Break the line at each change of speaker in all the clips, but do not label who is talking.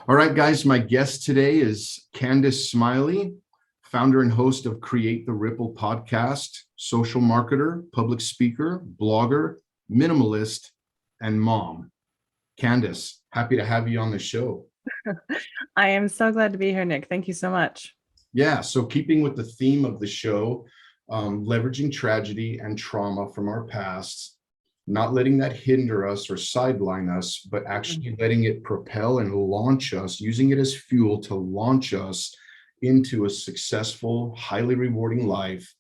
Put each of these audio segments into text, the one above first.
All right, guys, my guest today is Candice Smiley, founder and host of Create the Ripple podcast, social marketer, public speaker, blogger, minimalist, and mom. Candice, happy to have you on the show.
I am so glad to be here, Nick. Thank you so much.
Yeah, so keeping with the theme of the show, leveraging tragedy and trauma from our past, not letting that hinder us or sideline us, but actually letting it propel and launch us, using it as fuel to launch us into a successful, highly rewarding life,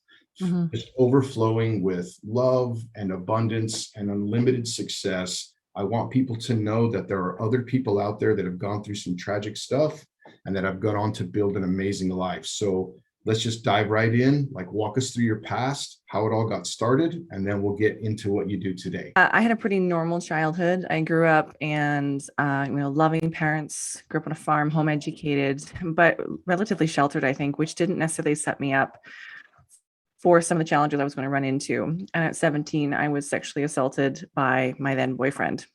just overflowing with love and abundance and unlimited success. I want people to know that there are other people out there that have gone through some tragic stuff and that have gone on to build an amazing life. So let's just dive right in, like walk us through your past, how it all got started, and then we'll get into what you do today.
I had a pretty normal childhood. I grew up and, loving parents, grew up on a farm, home educated, but relatively sheltered, I think, which didn't necessarily set me up for some of the challenges I was going to run into. And at 17, I was sexually assaulted by my then boyfriend.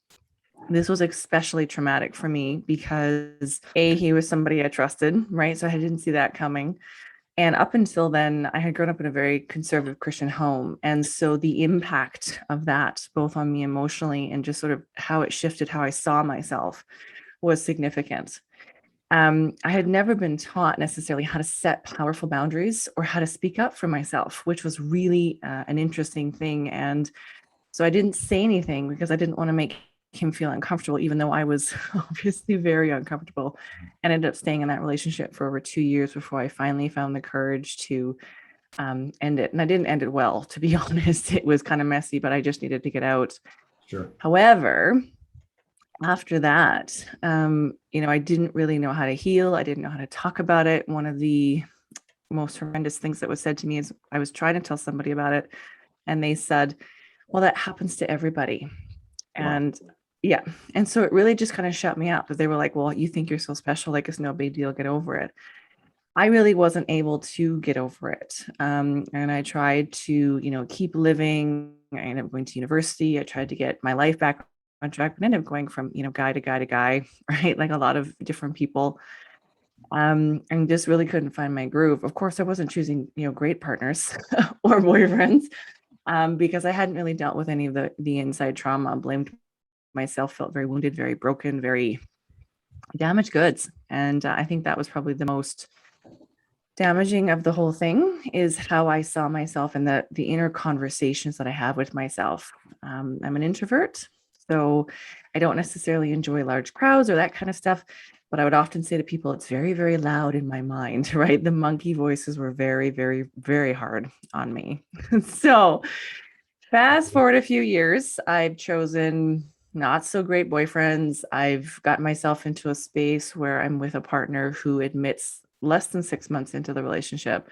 This was especially traumatic for me because he was somebody I trusted, right? So I didn't see that coming. And up until then, I had grown up in a very conservative Christian home. And so the impact of that, both on me emotionally and just sort of how it shifted how I saw myself, was significant. I had never been taught necessarily how to set powerful boundaries or how to speak up for myself, which was really an interesting thing. And so I didn't say anything because I didn't want to make him feel uncomfortable, even though I was obviously very uncomfortable, and ended up staying in that relationship for over 2 years before I finally found the courage to end it. And I didn't end it well, to be honest. It was kind of messy, but I just needed to get out.
Sure.
However, after that, I didn't really know how to heal. I didn't know how to talk about it. One of the most horrendous things that was said to me is I was trying to tell somebody about it, and they said, well, that happens to everybody. And yeah. And so it really just kind of shut me up, because they were like, well, you think you're so special, like it's no big deal, get over it. I really wasn't able to get over it. And I tried to, keep living. I ended up going to university. I tried to get my life back on track, but ended up going from, guy to guy to guy, right? Like a lot of different people. And just really couldn't find my groove. Of course, I wasn't choosing, great partners or boyfriends, because I hadn't really dealt with any of the inside trauma. Blamed myself, felt very wounded, very broken, very damaged goods. And I think that was probably the most damaging of the whole thing, is how I saw myself and the inner conversations that I have with myself. I'm an introvert, so I don't necessarily enjoy large crowds or that kind of stuff. But I would often say to people, it's very, very loud in my mind, right? The monkey voices were very, very, very hard on me. So fast forward a few years, I've chosen not so great boyfriends. I've gotten myself into a space where I'm with a partner who admits less than 6 months into the relationship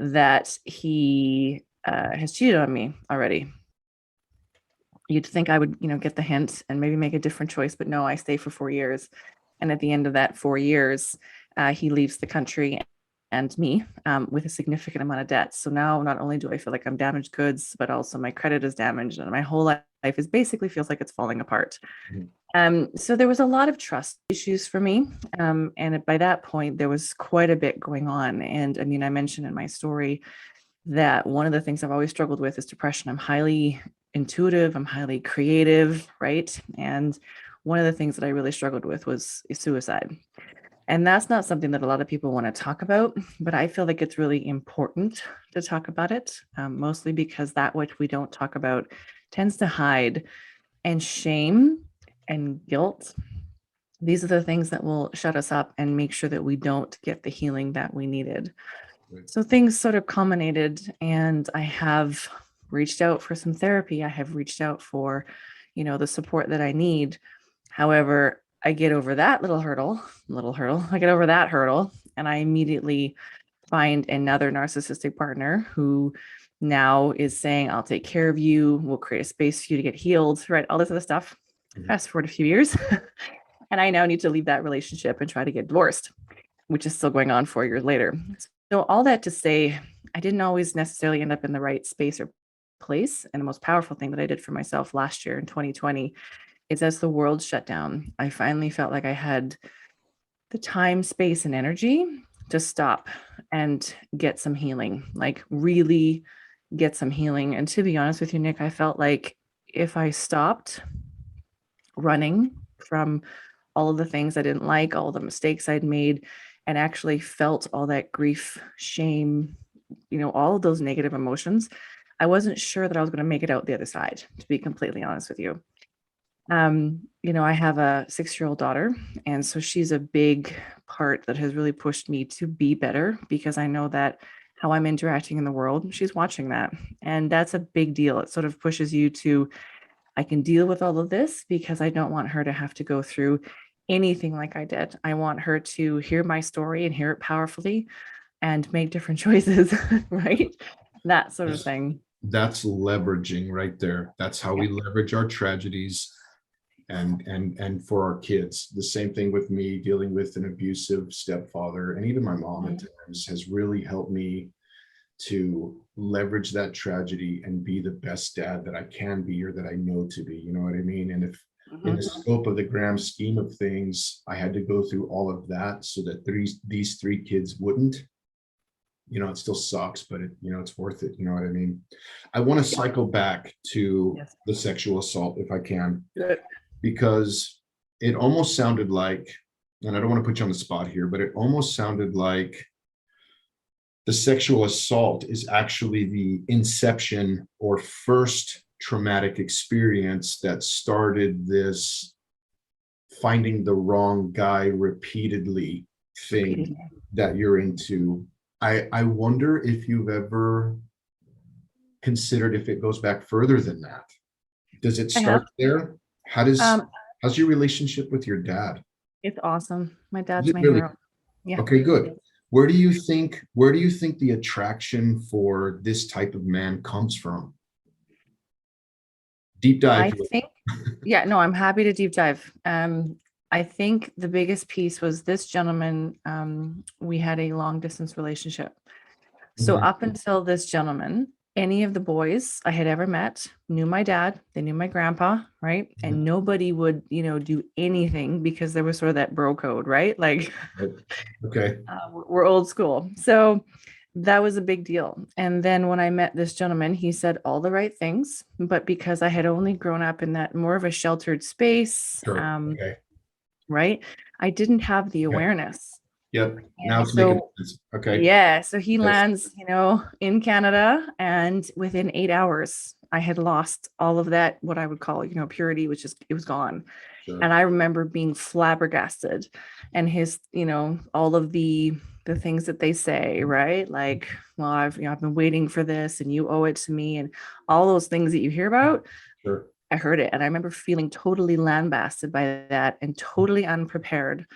that he has cheated on me already. You'd think I would, get the hint and maybe make a different choice, but no, I stay for 4 years. And at the end of that 4 years, he leaves the country and me with a significant amount of debt. So now not only do I feel like I'm damaged goods, but also my credit is damaged, and my whole life is basically feels like it's falling apart. So there was a lot of trust issues for me. And by that point, there was quite a bit going on. And I mean, I mentioned in my story that one of the things I've always struggled with is depression. I'm highly intuitive, I'm highly creative, right? And one of the things that I really struggled with was suicide. And that's not something that a lot of people want to talk about, but I feel like it's really important to talk about it, mostly because that which we don't talk about tends to hide. And shame and guilt, these are the things that will shut us up and make sure that we don't get the healing that we needed. So things sort of culminated, and I have reached out for some therapy. I have reached out for, the support that I need. However, I get over that I get over that hurdle, and I immediately find another narcissistic partner who now is saying, I'll take care of you. We'll create a space for you to get healed, right? All this other stuff. Fast forward a few years. And I now need to leave that relationship and try to get divorced, which is still going on 4 years later. So all that to say, I didn't always necessarily end up in the right space or place. And the most powerful thing that I did for myself last year in 2020 is, as the world shut down, I finally felt like I had the time, space, and energy to stop and get some healing, like really get some healing. And to be honest with you, Nick, I felt like if I stopped running from all of the things I didn't like, all the mistakes I'd made, and actually felt all that grief, shame, all of those negative emotions, I wasn't sure that I was going to make it out the other side, to be completely honest with you. I have a 6-year-old daughter, and so she's a big part that has really pushed me to be better, because I know that how I'm interacting in the world, she's watching that. And that's a big deal. It sort of pushes you to, I can deal with all of this because I don't want her to have to go through anything like I did. I want her to hear my story and hear it powerfully and make different choices, right? That sort of thing.
That's leveraging right there. That's how we leverage our tragedies and for our kids. The same thing with me dealing with an abusive stepfather, and even my mom at times has really helped me to leverage that tragedy and be the best dad that I can be, or that I know to be. You know what I mean? And if in the scope of the grand scheme of things, I had to go through all of that so that these 3 kids wouldn't, it still sucks, but it's worth it. You know what I mean? I want to cycle back to the sexual assault if I can, because it almost sounded like, and I don't want to put you on the spot here, but it almost sounded like the sexual assault is actually the inception or first traumatic experience that started this finding the wrong guy repeatedly thing that you're into. I wonder if you've ever considered if it goes back further than that. Does it start there? How's your relationship with your dad?
It's awesome. My dad's my hero. Yeah.
Okay, good. Where do you think the attraction for this type of man comes from? Deep dive.
I'm happy to deep dive. I think the biggest piece was this gentleman. We had a long distance relationship. So up until this gentleman, any of the boys I had ever met knew my dad, they knew my grandpa, right? And nobody would, do anything because there was sort of that bro code, right? Like,
okay,
we're old school. So that was a big deal. And then when I met this gentleman, he said all the right things, but because I had only grown up in that more of a sheltered space, right? I didn't have the awareness.
Yep. Now it's
so,
making sense. Okay.
Yeah. So he lands, in Canada, and within 8 hours, I had lost all of that, what I would call, purity, which is, it was gone. Sure. And I remember being flabbergasted, and his, all of the things that they say, right? Like, well, I've been waiting for this and you owe it to me, and all those things that you hear about.
Sure.
I heard it. And I remember feeling totally lambasted by that and totally unprepared.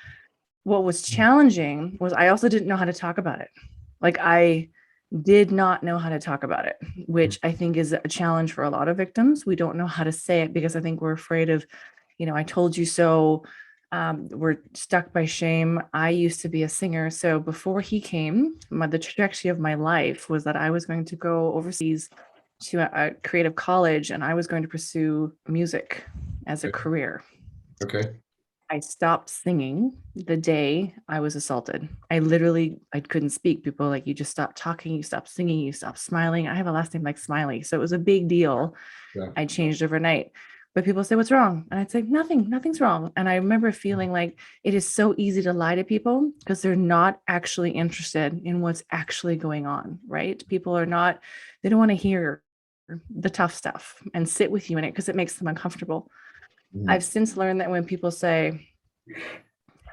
What was challenging was I also didn't know how to talk about it. Like, I did not know how to talk about it, which I think is a challenge for a lot of victims. We don't know how to say it because I think we're afraid of, I told you so. We're stuck by shame. I used to be a singer. So before he came, the trajectory of my life was that I was going to go overseas to a creative college, and I was going to pursue music as a career.
Okay.
I stopped singing the day I was assaulted. I couldn't speak. People were like, you just stopped talking, you stopped singing, you stopped smiling. I have a last name like Smiley. So it was a big deal. Yeah. I changed overnight. But people say, what's wrong? And I'd say, nothing's wrong. And I remember feeling like it is so easy to lie to people because they're not actually interested in what's actually going on, right? People they don't want to hear the tough stuff and sit with you in it because it makes them uncomfortable. I've since learned that when people say,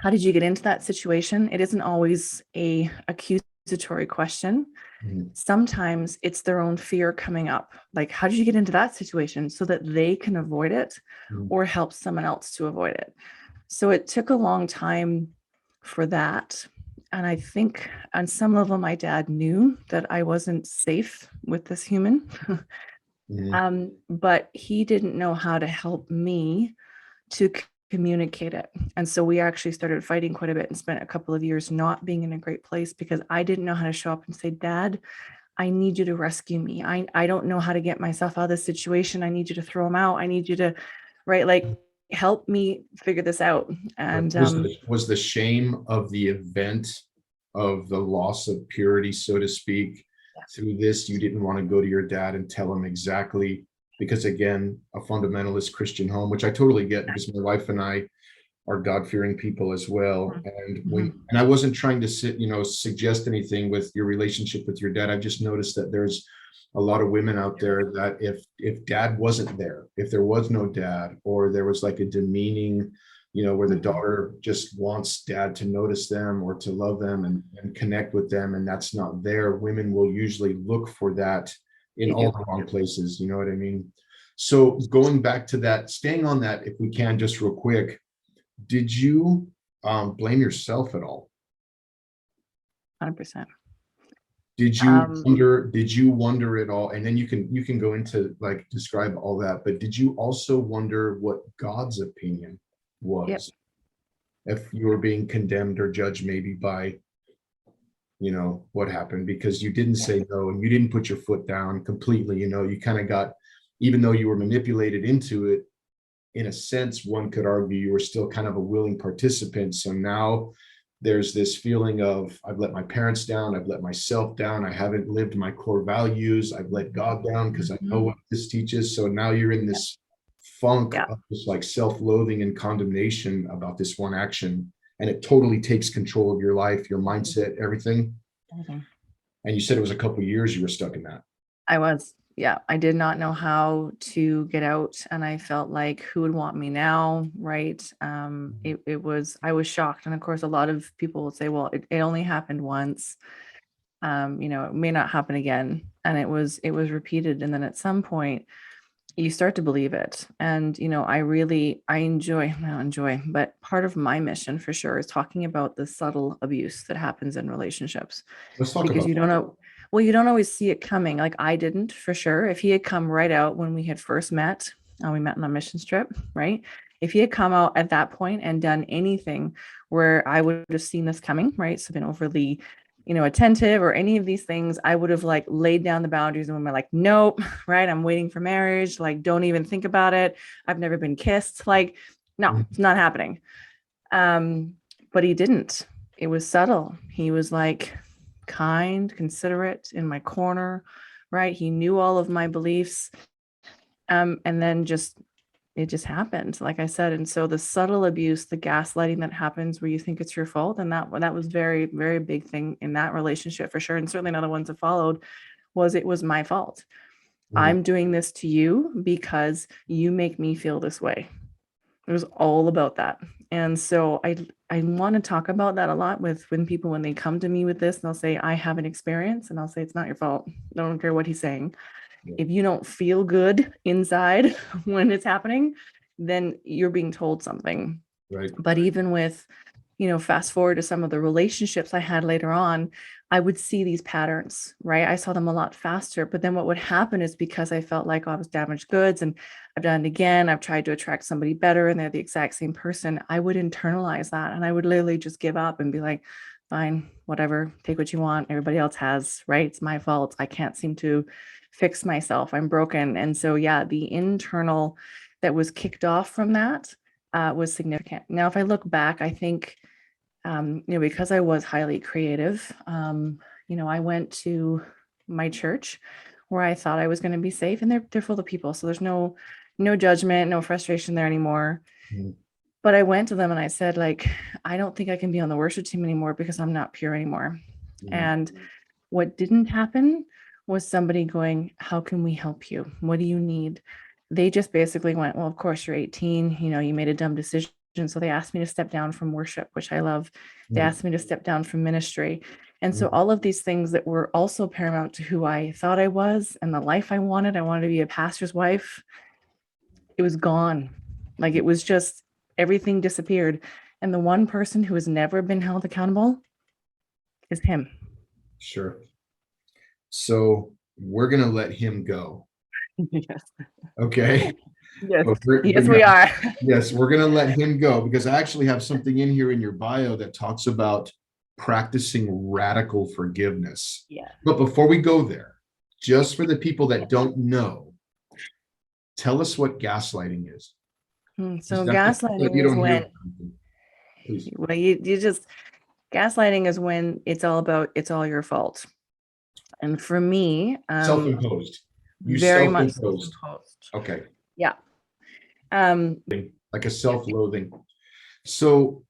how did you get into that situation? It isn't always a accusatory question. Sometimes it's their own fear coming up. Like, how did you get into that situation, so that they can avoid it or help someone else to avoid it? So it took a long time for that. And I think on some level, my dad knew that I wasn't safe with this human. But he didn't know how to help me to communicate it. And so we actually started fighting quite a bit and spent a couple of years not being in a great place because I didn't know how to show up and say, Dad, I need you to rescue me. I don't know how to get myself out of this situation. I need you to throw him out. I need you to, right? Like, help me figure this out. And
Was the shame of the event of the loss of purity, so to speak, through this, you didn't want to go to your dad and tell him exactly, because again, a fundamentalist Christian home, which I totally get, because my wife and I are God-fearing people as well. And I wasn't trying to suggest anything with your relationship with your dad. I've just noticed that there's a lot of women out there that if dad wasn't there, if there was no dad, or there was like a demeaning, where the daughter just wants dad to notice them or to love them and connect with them, and that's not there, women will usually look for that in all the wrong places. You know what I mean? So going back to that, staying on that, if we can, just real quick, did you blame yourself at all?
100%.
Did you wonder at all? And then you can go into like describe all that, but did you also wonder what God's opinion was? If you were being condemned or judged maybe by, what happened, because you didn't say no and you didn't put your foot down completely, you kind of got, even though you were manipulated into it, in a sense, one could argue you were still kind of a willing participant. So now there's this feeling of, I've let my parents down, I've let myself down, I haven't lived my core values, I've let God down because I know what this teaches. So now you're in this funk of just like self-loathing and condemnation about this one action, and it totally takes control of your life, your mindset, everything. And you said it was a couple of years you were stuck in that.
I was. Yeah, I did not know how to get out, and I felt like, who would want me now, right? I was shocked, and of course, a lot of people would say, "Well, it only happened once, it may not happen again," and it was repeated, and then at some point, you start to believe it, and I enjoy, but part of my mission for sure is talking about the subtle abuse that happens in relationships.
Let's talk
Because
about
you don't know. Well, you don't always see it coming. Like I didn't, for sure. If he had come right out when we had first met, we met on a mission trip, right? If he had come out at that point and done anything where I would have seen this coming, right? So been overly, attentive or any of these things, I would have like laid down the boundaries and been like, nope, right? I'm waiting for marriage. Like, don't even think about it. I've never been kissed. Like, no, it's not happening. But he didn't. It was subtle. He was like, kind, considerate, in my corner, right? He knew all of my beliefs. And then it just happened, like I said. And so the subtle abuse, the gaslighting that happens where you think it's your fault, and that was very, very big thing in that relationship for sure. And certainly another ones that followed it was my fault. I'm doing this to you because you make me feel this way. It was all about that. And so I want to talk about that a lot when people, when they come to me with this, they'll say, I have an experience, and I'll say, it's not your fault. I don't care what he's saying. If you don't feel good inside when it's happening, then you're being told something.
Right.
But even with, fast forward to some of the relationships I had later on, I would see these patterns, right? I saw them a lot faster. But then what would happen is, because I felt like I was damaged goods and I've done it again, I've tried to attract somebody better and they're the exact same person, I would internalize that. And I would literally just give up and be like, fine, whatever, take what you want. Everybody else has, right? It's my fault. I can't seem to fix myself. I'm broken. And so, the internal that was kicked off from that was significant. Now, if I look back, I think, because I was highly creative, I went to my church where I thought I was going to be safe, and they're full of people. So there's no judgment, no frustration there anymore. But I went to them and I said, like, I don't think I can be on the worship team anymore because I'm not pure anymore. And what didn't happen was somebody going, how can we help you? What do you need? They just basically went, well, of course you're 18, you made a dumb decision. So they asked me to step down from worship, which I love. They asked me to step down from ministry. And so all of these things that were also paramount to who I thought I was and the life I wanted to be a pastor's wife, it was gone. Like, it was just, everything disappeared. And the one person who has never been held accountable is him.
Sure. So we're going to let him go.
Yes.
Okay.
Yes, we are.
Yes, we're going to let him go, because I actually have something in here in your bio that talks about practicing radical forgiveness.
Yeah.
But before we go there, just for the people that don't know, tell us what gaslighting is.
So
Just emphasize that you
gaslighting is
don't hear
when,
what I'm saying. Please.
well, you just, gaslighting is when it's all your fault. And for me,
Self-imposed. You
very much
self-imposed.
self-imposed.
Okay.
Yeah. Um,
Like a self-loathing. So,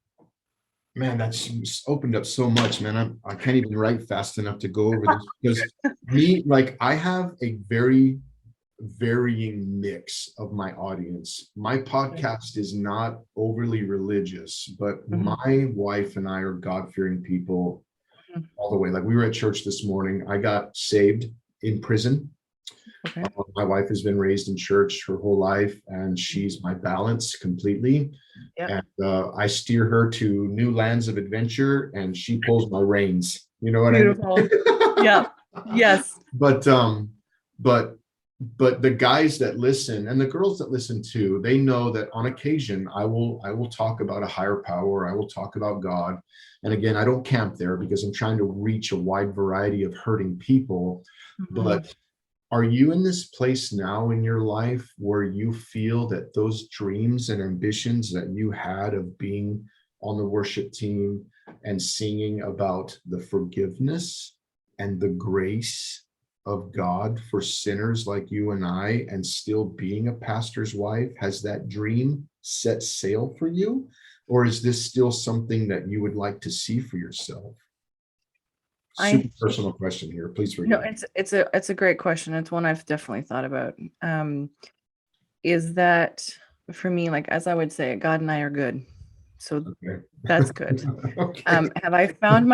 man, that's opened up so much, man. I can't even write fast enough to go over this because like I have a very varying mix of my audience. My podcast is not overly religious, but
Mhm.
my wife and I are God-fearing people
Mhm.
all the way. Like we were at church this morning. I got saved in prison.
Okay.
My wife has been raised in church her whole life, and she's my balance completely.
Yep.
And I steer her to new lands of adventure, and she pulls my reins. You know what
Beautiful.
I mean?
Yeah. Yes.
But but the guys that listen and the girls that listen too, they know that on occasion I will talk about a higher power. I will talk about God. And again, I don't camp there because I'm trying to reach a wide variety of hurting people.
Mhm.
But are you in this place now in your life where you feel that those dreams and ambitions that you had of being on the worship team and singing about the forgiveness and the grace of God for sinners like you and I, and still being a pastor's wife, has that dream set sail for you? Or is this still something that you would like to see for yourself?
I
Super personal question here. Please forgive
No,
me.
it's a great question. It's one I've definitely thought about. Is that for me, like as I would say, God and I are good. So
Okay.
that's good.
Okay.
Have I found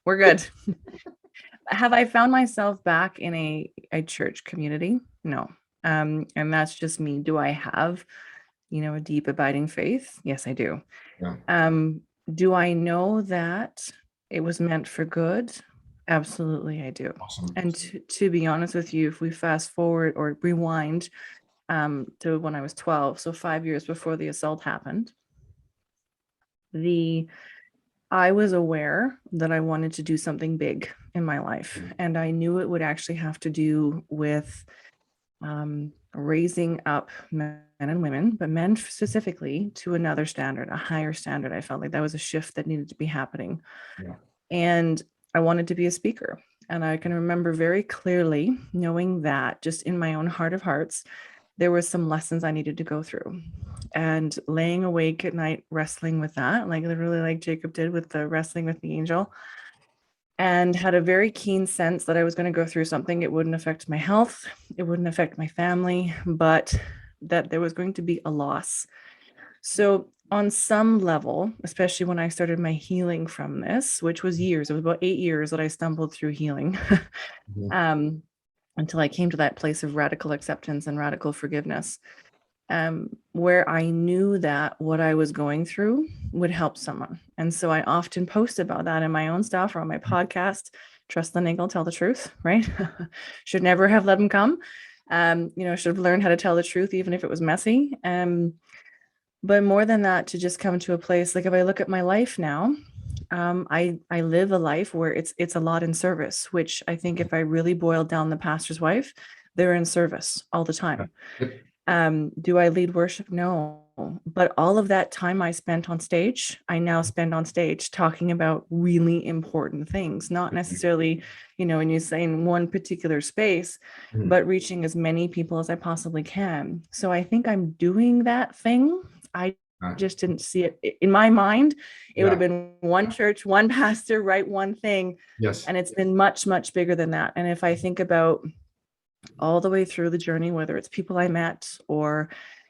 we're good. Have I found myself back in a church community? No. And that's just me. Do I have, a deep abiding faith? Yes, I do.
Yeah.
Do I know that it was meant for good? Absolutely, I do.
Awesome.
And to be honest with you, if we fast forward or rewind to when I was 12, so 5 years before the assault happened, I was aware that I wanted to do something big in my life, and I knew it would actually have to do with raising up men and women, but men specifically, to another standard, a higher standard. I felt like that was a shift that needed to be happening.
Yeah.
And I wanted to be a speaker. And I can remember very clearly knowing that just in my own heart of hearts, there were some lessons I needed to go through, and laying awake at night, wrestling with that, like literally like Jacob did with the wrestling with the angel, and had a very keen sense that I was going to go through something. It wouldn't affect my health, it wouldn't affect my family, but that there was going to be a loss. So on some level, especially when I started my healing from this, which was years, it was about 8 years that I stumbled through healing, until I came to that place of radical acceptance and radical forgiveness, where I knew that what I was going through would help someone. And so I often post about that in my own stuff or on my podcast. Trust the niggle, tell the truth, right? Should never have let him come. Should have learned how to tell the truth, even if it was messy. But more than that, to just come to a place, like if I look at my life now, I live a life where it's a lot in service, which I think if I really boiled down the pastor's wife, they're in service all the time. Do I lead worship? No. But all of that time I spent on stage, I now spend on stage talking about really important things, not necessarily, when you say in one particular space, but reaching as many people as I possibly can. So I think I'm doing that thing. I just didn't see it in my mind. It would have been one church, one pastor, right? One thing.
Yes.
And it's been much, much bigger than that. And if I think about all the way through the journey, whether it's people I met or,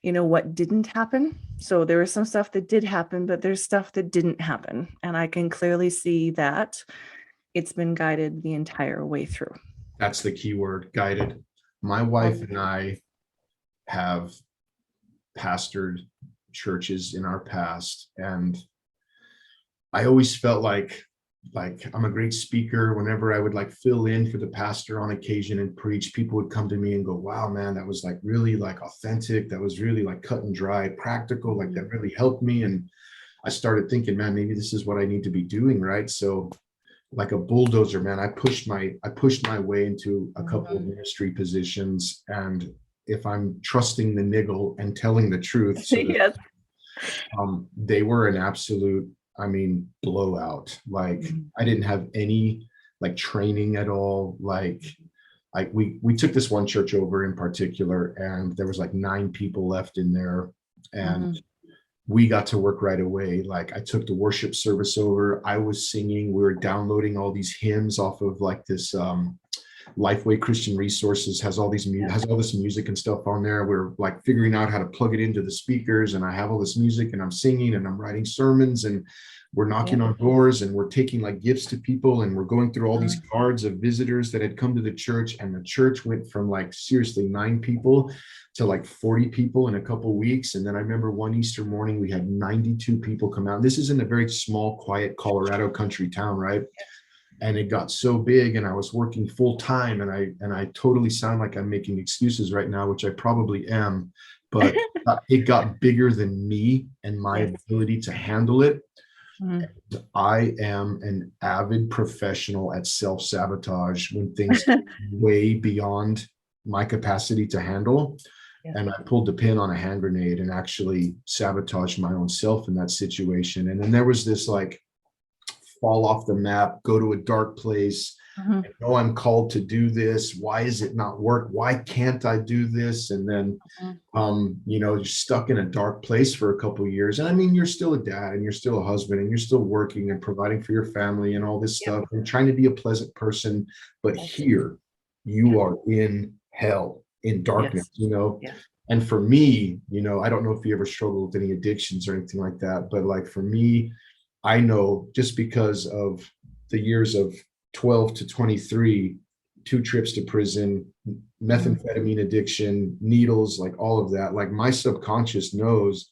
what didn't happen. So there was some stuff that did happen, but there's stuff that didn't happen. And I can clearly see that it's been guided the entire way through.
That's the key word, guided. My wife and I have pastored churches in our past, and I always felt like I'm a great speaker. Whenever I would fill in for the pastor on occasion and preach, people would come to me and go, wow, man, that was really authentic. That was really cut and dry, practical, that really helped me. And I started thinking, man, maybe this is what I need to be doing. Right. So like a bulldozer, man, I pushed my way into a couple of ministry positions, and if I'm trusting the niggle and telling the truth. So
Yes.
they were an absolute, I mean, blowout. Like I didn't have any like training at all. Like we took this one church over in particular, and there was like 9 people left in there, and we got to work right away. Like I took the worship service over. I was singing. We were downloading all these hymns off of like this Lifeway Christian Resources has all this music and stuff on there. We're like figuring out how to plug it into the speakers, and I have all this music, and I'm singing, and I'm writing sermons, and we're knocking on doors, and we're taking like gifts to people, and we're going through all these cards of visitors that had come to the church. And the church went from like seriously 9 people to like 40 people in a couple of weeks. And then I remember one Easter morning we had 92 people come out. This is in a very small, quiet Colorado country town, right? And it got so big, and I was working full time, and I totally sound like I'm making excuses right now, which I probably am, but it got bigger than me and my ability to handle it. And I am an avid professional at self-sabotage when things way beyond my capacity to handle. And I pulled the pin on a hand grenade and actually sabotaged my own self in that situation. And then there was this like fall off the map, go to a dark place. I know I'm called to do this. Why is it not work? Why can't I do this? And then, you know, you're stuck in a dark place for a couple of years. And I mean, you're still a dad, and you're still a husband, and you're still working and providing for your family and all this stuff, and trying to be a pleasant person. But here you are in hell, in darkness, you know? And for me, you know, I don't know if you ever struggled with any addictions or anything like that, but like for me, I know just because of the years of 12 to 23, 2 trips to prison, methamphetamine addiction, needles, like all of that, like my subconscious knows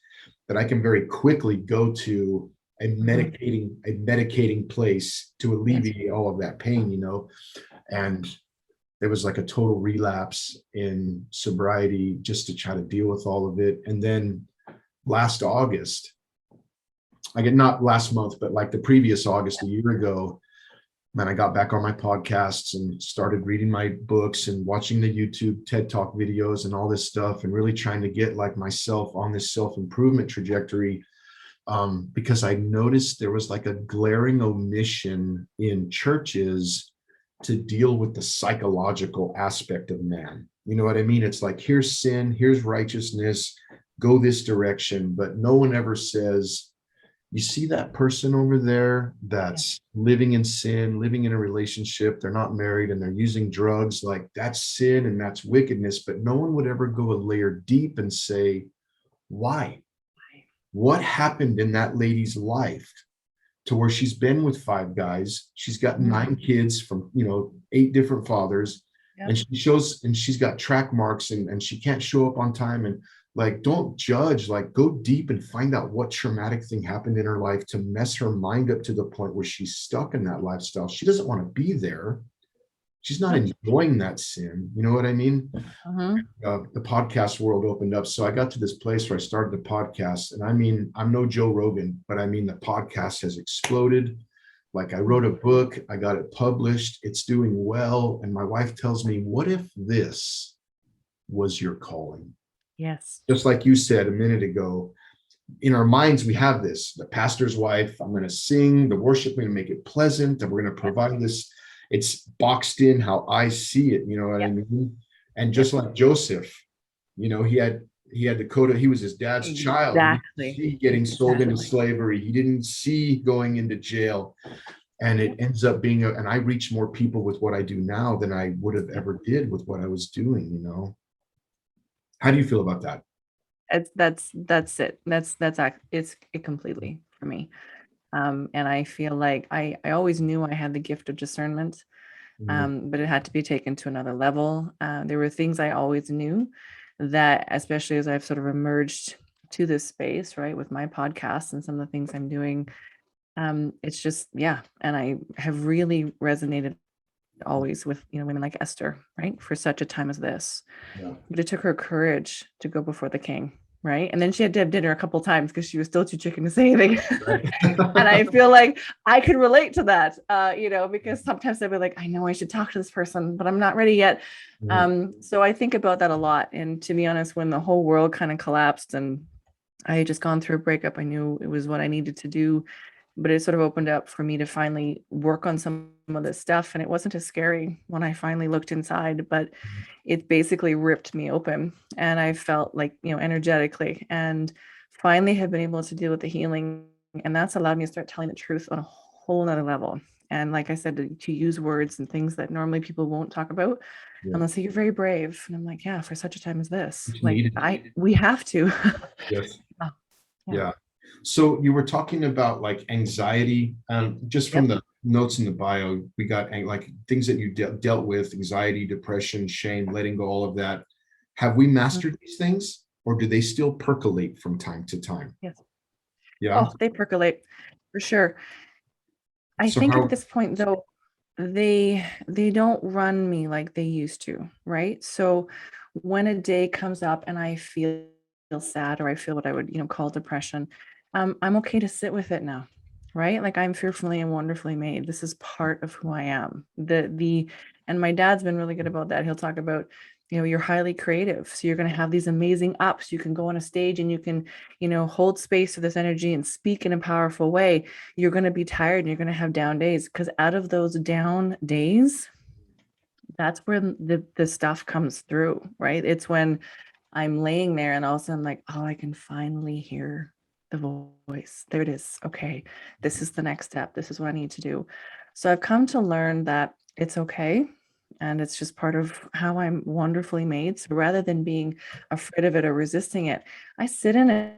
that I can very quickly go to a medicating place to alleviate all of that pain, you know. And there was like a total relapse in sobriety just to try to deal with all of it. And then last August, not last month, but like the previous August, a year ago, man, I got back on my podcasts and started reading my books and watching the YouTube TED Talk videos and all this stuff, and really trying to get like myself on this self-improvement trajectory, because I noticed there was like a glaring omission in churches to deal with the psychological aspect of man. You know what I mean? It's like, here's sin, here's righteousness, go this direction, but no one ever says, you see that person over there that's living in sin, living in a relationship, they're not married, and they're using drugs, like that's sin and that's wickedness. But no one would ever go a layer deep and say, why? What happened in that lady's life to where she's been with 5 guys, she's got 9 kids from, you know, 8 different fathers, and she's got track marks, and she can't show up on time. And like, don't judge, like go deep and find out what traumatic thing happened in her life to mess her mind up to the point where she's stuck in that lifestyle. She doesn't want to be there. She's not enjoying that sin. You know what I mean? The podcast world opened up. So I got to this place where I started the podcast, and I mean, I'm no Joe Rogan, but I mean, the podcast has exploded. Like I wrote a book, I got it published, it's doing well. And my wife tells me, what if this was your calling?
Yes.
Just like you said a minute ago, in our minds, we have this, the pastor's wife, I'm going to sing the worship, I'm going to make it pleasant, and we're going to provide this. It's boxed in how I see it. You know what I mean? And just like Joseph, you know, he had Dakota, he was his dad's child. He didn't see getting sold into slavery. He didn't see going into jail. And it ends up being, and I reach more people with what I do now than I would have ever did with what I was doing, you know? How do you feel about that?
That's it. It's it completely for me. And I feel like I always knew I had the gift of discernment, but it had to be taken to another level. There were things I always knew that, especially as I've sort of emerged to this space, right, with my podcast and some of the things I'm doing, it's just, and I have really resonated always with, you know, women like Esther, right, for such a time as this. But it took her courage to go before the king, right? And then she had to have dinner a couple times because she was still too chicken to say anything.
Right.
And I feel like I could relate to that, because sometimes I'd be like, I know I should talk to this person, but I'm not ready yet. So I think about that a lot. And to be honest, when the whole world kind of collapsed and I had just gone through a breakup, I knew it was what I needed to do, but it sort of opened up for me to finally work on some of this stuff. And it wasn't as scary when I finally looked inside, but it basically ripped me open. And I felt like, energetically, and finally have been able to deal with the healing. And that's allowed me to start telling the truth on a whole nother level. And like I said, to use words and things that normally people won't talk about unless you're very brave. And I'm like, yeah, for such a time as this, we have to.
Yes. Yeah. So you were talking about like anxiety, just from the notes in the bio, we got like things that you dealt with: anxiety, depression, shame, letting go, all of that. Have we mastered these things, or do they still percolate from time to time?
Yes.
Yeah.
Oh, they percolate for sure. I
So
think at this point though, they don't run me like they used to, right? So when a day comes up and I feel sad, or I feel what I would, call depression, I'm okay to sit with it now, right? Like, I'm fearfully and wonderfully made. This is part of who I am. And my dad's been really good about that. He'll talk about, you're highly creative. So you're going to have these amazing ups. You can go on a stage and you can, hold space for this energy and speak in a powerful way. You're going to be tired and you're going to have down days, because out of those down days, that's where the stuff comes through, right? It's when I'm laying there and all of a sudden I'm like, oh, I can finally hear the voice. There it is. Okay, this is the next step. This is what I need to do. So I've come to learn that it's okay. And it's just part of how I'm wonderfully made. So rather than being afraid of it or resisting it, I sit in it.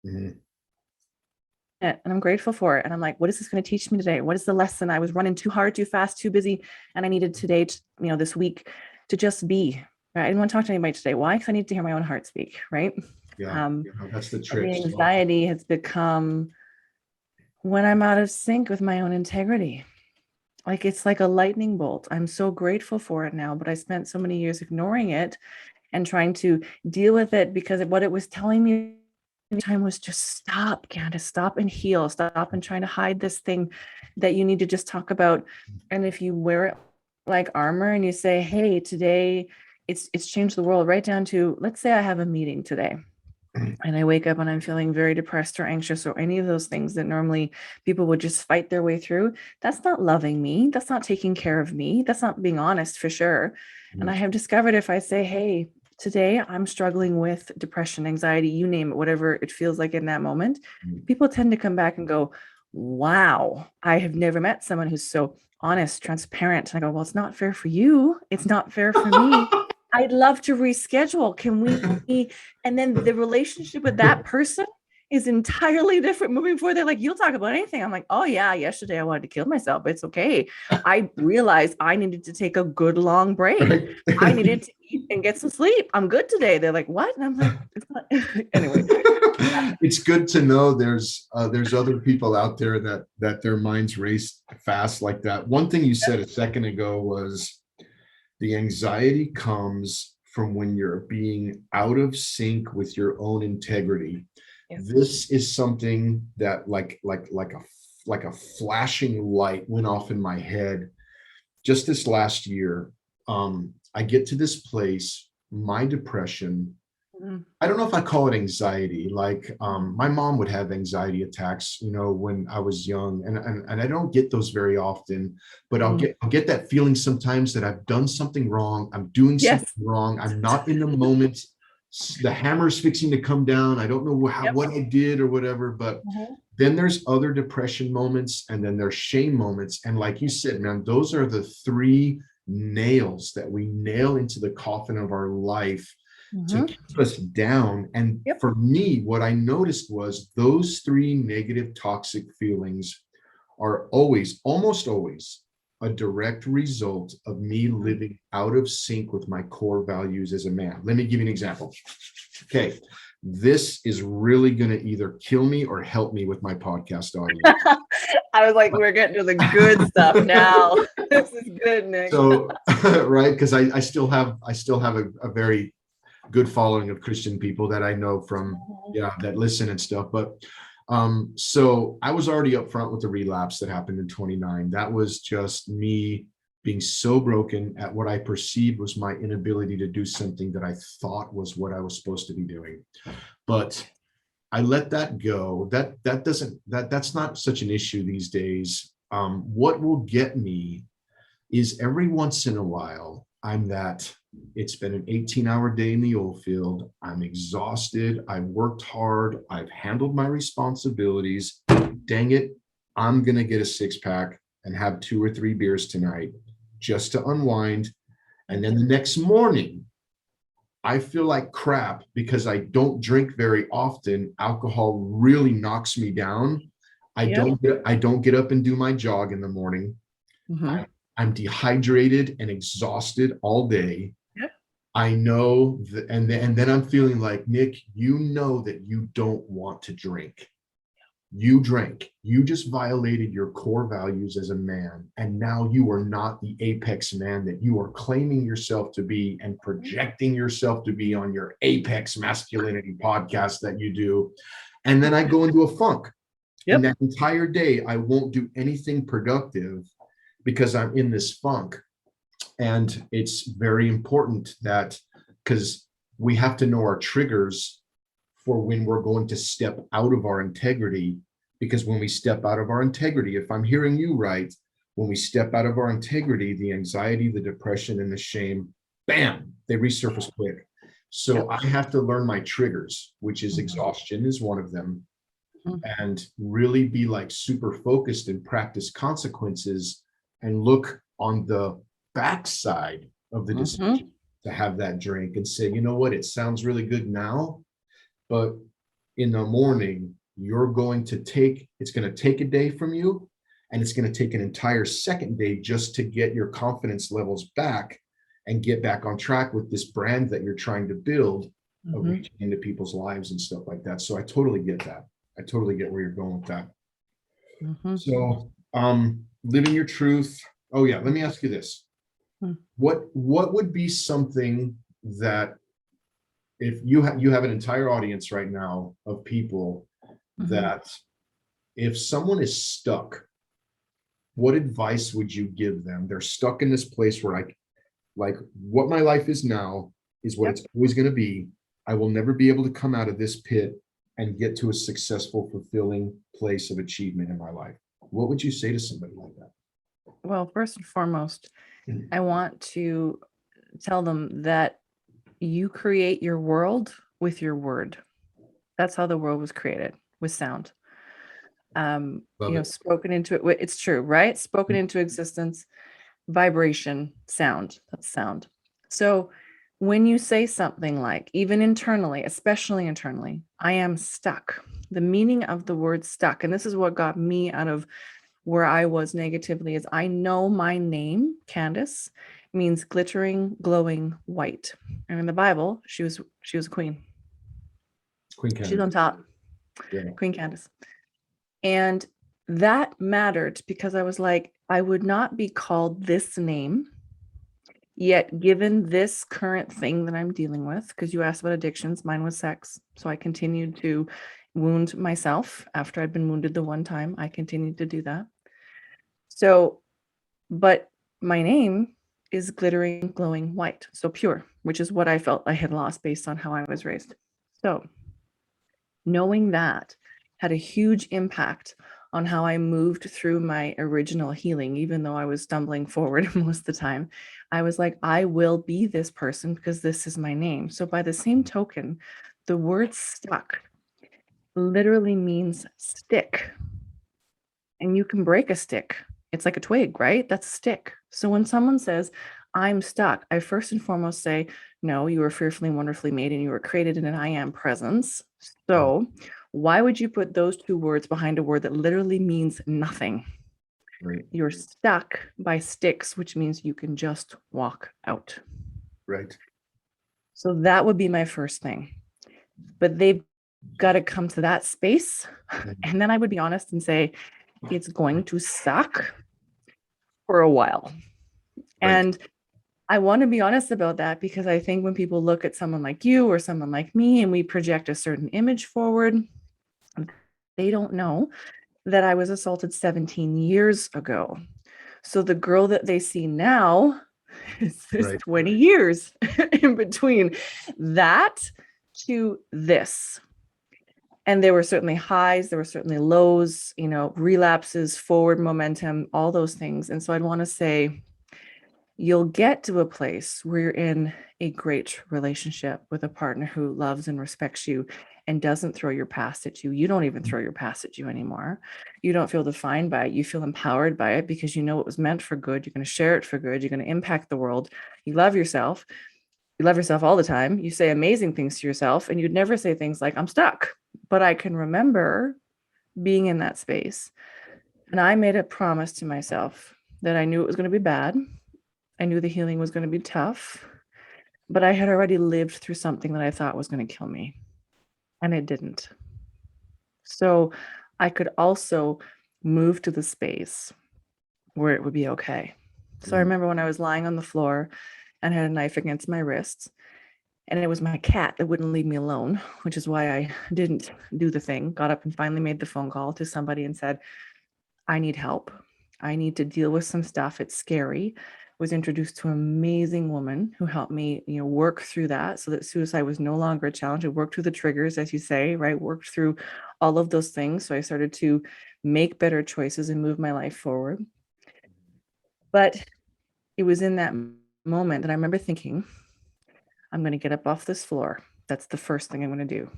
And I'm grateful for it. And I'm like, what is this going to teach me today? What is the lesson? I was running too hard, too fast, too busy. And I needed today, this week, to just be. Right? I didn't want to talk to anybody today. Why? Because I need to hear my own heart speak. Right.
That's the trick.
The anxiety has become when I'm out of sync with my own integrity. Like, it's like a lightning bolt. I'm so grateful for it now, but I spent so many years ignoring it and trying to deal with it, because what it was telling me time was just stop, Candice, stop and heal, stop and trying to hide this thing that you need to just talk about. And if you wear it like armor and you say, hey, today it's changed the world, right down to, let's say I have a meeting today and I wake up and I'm feeling very depressed or anxious or any of those things that normally people would just fight their way through. That's not loving me. That's not taking care of me. That's not being honest, for sure. And I have discovered, if I say, hey, today I'm struggling with depression, anxiety, you name it, whatever it feels like in that moment, people tend to come back and go, wow, I have never met someone who's so honest, transparent. And I go, well, it's not fair for you. It's not fair for me. I'd love to reschedule. Can we? And then the relationship with that person is entirely different moving forward. They're like, you'll talk about anything. I'm like, oh yeah, yesterday I wanted to kill myself. It's okay. I realized I needed to take a good long break. I needed to eat and get some sleep. I'm good today. They're like, what? And I'm like, it's not. Anyway.
It's good to know there's other people out there that their minds race fast like that. One thing you said a second ago was the anxiety comes from when you're being out of sync with your own integrity. Yes. This is something that like a flashing light went off in my head just this last year. I get to this place, my depression. I don't know if I call it anxiety. Like, my mom would have anxiety attacks, when I was young, and I don't get those very often, but I'll get that feeling sometimes that I've done something wrong. I'm doing something wrong. I'm not in the moment. The hammer's fixing to come down. I don't know what I did or whatever, but then there's other depression moments, and then there's shame moments. And like you said, man, those are the three nails that we nail into the coffin of our life to keep us down. And for me, what I noticed was those three negative, toxic feelings are almost always, a direct result of me living out of sync with my core values as a man. Let me give you an example. Okay, this is really going to either kill me or help me with my podcast audience.
I was like, we're getting to the good stuff now. This is good, Nick.
So, right, because I still have a very good following of Christian people that I know from, that listen and stuff. But so I was already up front with the relapse that happened in 29. That was just me being so broken at what I perceived was my inability to do something that I thought was what I was supposed to be doing. But I let that go. That's not such an issue these days. What will get me is every once in a while, it's been an 18-hour day in the oil field. I'm exhausted. I've worked hard. I've handled my responsibilities. Dang it, I'm going to get a 6-pack and have 2 or 3 beers tonight just to unwind. And then the next morning, I feel like crap because I don't drink very often. Alcohol really knocks me down. I don't get up and do my jog in the morning.
Mm-hmm.
I'm dehydrated and exhausted all day.
Yep.
I know that, and then I'm feeling like, Nick, you know that you don't want to drink. You drank. You just violated your core values as a man. And now you are not the apex man that you are claiming yourself to be and projecting yourself to be on your Apex Masculinity podcast that you do. And then I go into a funk. Yep. And that entire day, I won't do anything productive because I'm in this funk. And it's very important that, because we have to know our triggers for when we're going to step out of our integrity. Because when we step out of our integrity, if I'm hearing you right, when we step out of our integrity, the anxiety, the depression, and the shame, bam, they resurface quick. So I have to learn my triggers, which is exhaustion is one of them, and really be like super focused and practice consequences and look on the backside of the decision to have that drink and say, you know what, it sounds really good now, but in the morning, it's going to take a day from you, and it's going to take an entire second day just to get your confidence levels back and get back on track with this brand that you're trying to build of reaching into people's lives and stuff like that. So I totally get that. I totally get where you're going with that. So living your truth. Oh yeah, let me ask you this. What would be something that, if you have an entire audience right now of people that if someone is stuck, what advice would you give them? They're stuck in this place where like what my life is now is what it's always going to be. I will never be able to come out of this pit and get to a successful, fulfilling place of achievement in my life. What would you say to somebody like that?
Well, first and foremost, I want to tell them that you create your world with your word. That's how the world was created, with sound. Spoken into it. It's true, right? Spoken into existence, vibration, sound. That's sound. So when you say something like, even internally, especially internally, I am stuck. The meaning of the word stuck, and this is what got me out of where I was negatively, is I know my name, Candice, means glittering, glowing white. And in the Bible, she was a queen.
Queen Candice.
She's on top. Yeah. Queen Candice. And that mattered because I was like, I would not be called this name, yet given this current thing that I'm dealing with, because you asked about addictions, mine was sex. So I continued to wound myself after I'd been wounded the one time. I continued to do that. So, but my name is glittering, glowing white. So pure, which is what I felt I had lost based on how I was raised. So knowing that had a huge impact on how I moved through my original healing, even though I was stumbling forward most of the time. I was like, I will be this person because this is my name. So by the same token, the word stuck literally means stick. And you can break a stick. It's like a twig, right? That's a stick. So when someone says, I'm stuck, I first and foremost say, no, you were fearfully and wonderfully made and you were created in an I am presence. So why would you put those two words behind a word that literally means nothing? Right. You're stuck by sticks, which means you can just walk out.
Right.
So that would be my first thing. But they've got to come to that space. And then I would be honest and say, it's going to suck for a while. Right. And I want to be honest about that, because I think when people look at someone like you or someone like me and we project a certain image forward, they don't know that I was assaulted 17 years ago. So the girl that they see now is
Right.
20 years in between that to this. And there were certainly highs, there were certainly lows, relapses, forward momentum, all those things. And so I'd want to say, you'll get to a place where you're in a great relationship with a partner who loves and respects you and doesn't throw your past at you. You don't even throw your past at you anymore. You don't feel defined by it. You feel empowered by it because you know it was meant for good. You're going to share it for good. You're going to impact the world. You love yourself. You love yourself all the time. You say amazing things to yourself, and you'd never say things like, I'm stuck. But I can remember being in that space. And I made a promise to myself that I knew it was going to be bad. I knew the healing was going to be tough, but I had already lived through something that I thought was going to kill me, and it didn't. So I could also move to the space where it would be okay. So I remember when I was lying on the floor and had a knife against my wrist, and it was my cat that wouldn't leave me alone, which is why I didn't do the thing, got up and finally made the phone call to somebody and said, I need help. I need to deal with some stuff. It's scary. Was introduced to an amazing woman who helped me, work through that so that suicide was no longer a challenge. I worked through the triggers, as you say, right? Worked through all of those things. So I started to make better choices and move my life forward. But it was in that moment that I remember thinking, I'm going to get up off this floor. That's the first thing I'm going to do.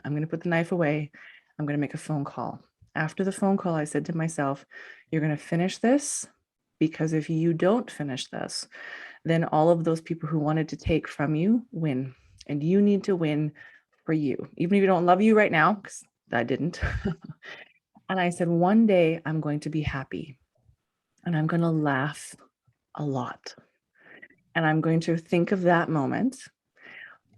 I'm going to put the knife away. I'm going to make a phone call. After the phone call, I said to myself, you're going to finish this, because if you don't finish this, then all of those people who wanted to take from you win. And you need to win for you. Even if you don't love you right now, because I didn't. And I said, one day I'm going to be happy. And I'm going to laugh a lot. And I'm going to think of that moment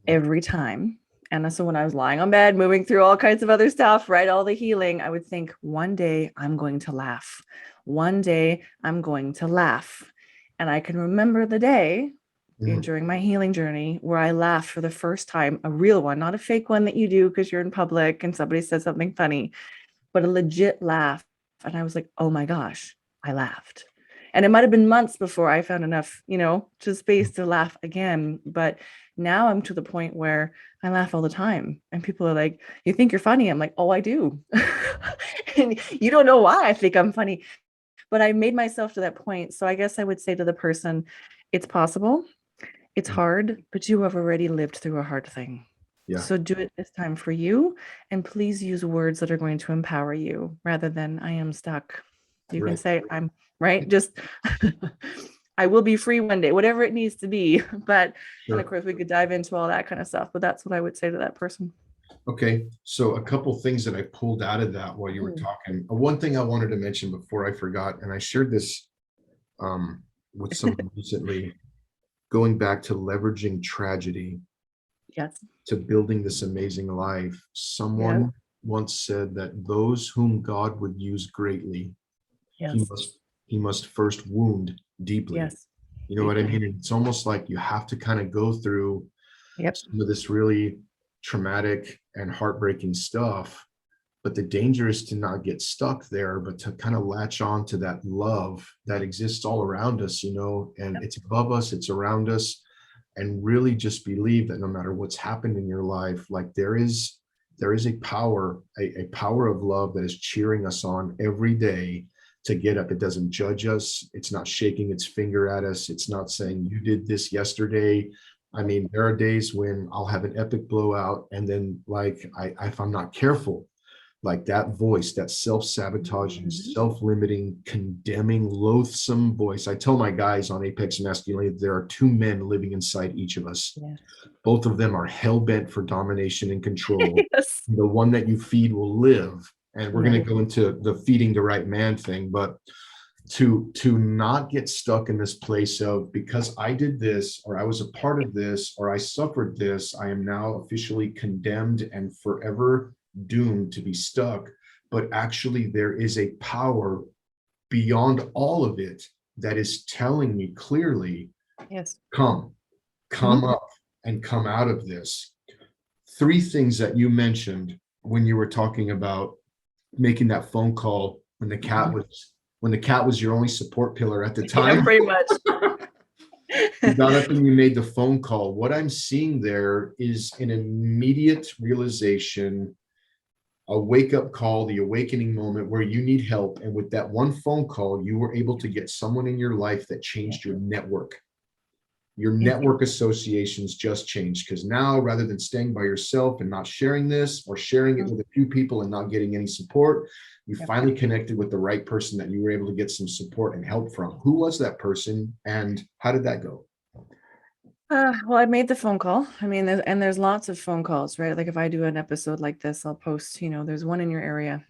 every time. And so when I was lying on bed, moving through all kinds of other stuff, right? All the healing, I would think, one day I'm going to laugh. One day I'm going to laugh. And I can remember the day during my healing journey where I laughed for the first time, a real one, not a fake one that you do because you're in public and somebody says something funny, but a legit laugh. And I was like, oh my gosh, I laughed. And it might have been months before I found enough, to space to laugh again. But now I'm to the point where I laugh all the time. And people are like, you think you're funny? I'm like, oh, I do. And you don't know why I think I'm funny. But I made myself to that point. So I guess I would say to the person, it's possible. It's hard, but you have already lived through a hard thing. Yeah. So do it this time for you. And please use words that are going to empower you rather than I am stuck. You can say I'm right. Just I will be free one day, whatever it needs to be. But and of course we could dive into all that kind of stuff. But that's what I would say to that person.
Okay. So a couple things that I pulled out of that while you were talking. One thing I wanted to mention before I forgot, and I shared this with someone recently, going back to leveraging tragedy to building this amazing life. Someone once said that those whom God would use greatly, he must first wound deeply. You know what I mean? It's almost like you have to kind of go through some of this really traumatic and heartbreaking stuff, but the danger is to not get stuck there, but to kind of latch on to that love that exists all around us, and it's above us, it's around us, and really just believe that no matter what's happened in your life, like there is a power of love that is cheering us on every day to get up. It doesn't judge us. It's not shaking its finger at us. It's not saying you did this yesterday. I mean, there are days when I'll have an epic blowout, and then if I'm not careful, like that voice, that self-sabotaging, self-limiting, condemning, loathsome voice. I tell my guys on Apex Masculinity, there are two men living inside each of us. Both of them are hell-bent for domination and control. The one that you feed will live. And we're going to go into the feeding the right man thing, but to not get stuck in this place of, because I did this, or I was a part of this, or I suffered this, I am now officially condemned and forever doomed to be stuck. But actually there is a power beyond all of it that is telling me clearly
Yes.
Come up and come out of this. Three things that you mentioned when you were talking about making that phone call when the cat was your only support pillar at the time.
Yeah, pretty much.
You got up and you made the phone call. What I'm seeing there is an immediate realization, a wake-up call, the awakening moment where you need help. And with that one phone call, you were able to get someone in your life that changed your network. Your network associations just changed, because now, rather than staying by yourself and not sharing this, or sharing it with a few people and not getting any support, you finally connected with the right person that you were able to get some support and help from. Who was that person, and how did that go?
Well, I made the phone call. I mean, there's lots of phone calls, right? Like if I do an episode like this, I'll post, there's one in your area.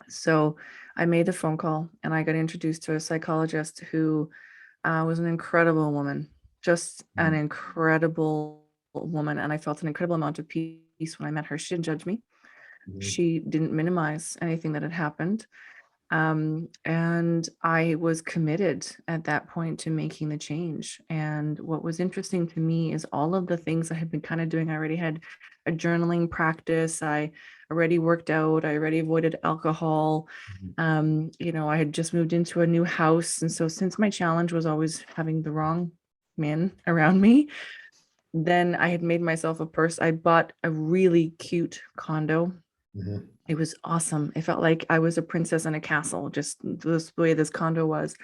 So I made the phone call and I got introduced to a psychologist who was an incredible woman, just an incredible woman. And I felt an incredible amount of peace when I met her. She didn't judge me. She didn't minimize anything that had happened. And I was committed at that point to making the change. And what was interesting to me is all of the things I had been kind of doing. I already had a journaling practice. I already worked out. I already avoided alcohol. I had just moved into a new house. And so since my challenge was always having the wrong men around me, then I had made myself a person. I bought a really cute condo. It was awesome. It felt like I was a princess in a castle, just the way this condo was.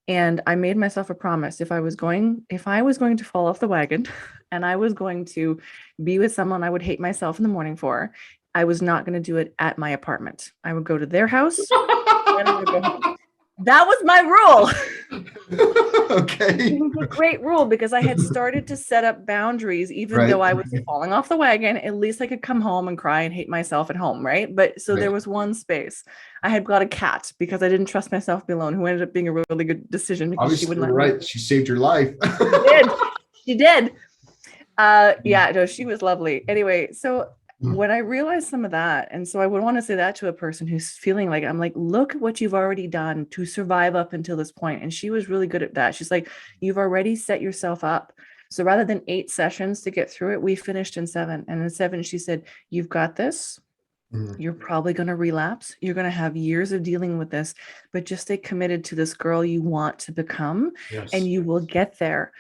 And I made myself a promise. If I was going to fall off the wagon and I was going to be with someone I would hate myself in the morning for, I was not going to do it at my apartment. I would go to their house. And I would go home. That was my rule.
Okay.
It was a great rule because I had started to set up boundaries, even though I was falling off the wagon. At least I could come home and cry and hate myself at home, right? But so there was one space. I had got a cat because I didn't trust myself to be alone, who ended up being a really good decision because
obviously,
she wouldn't let me.
She saved your life.
She did. No, she was lovely. Anyway, so when I realized some of that, and so I would want to say that to a person who's feeling like, I'm like, look what you've already done to survive up until this point. And she was really good at that. She's like, you've already set yourself up. So rather than 8 sessions to get through it, we finished in 7. And in 7, she said, you've got this. You're probably going to relapse. You're going to have years of dealing with this, but just stay committed to this girl you want to become, and you will get there.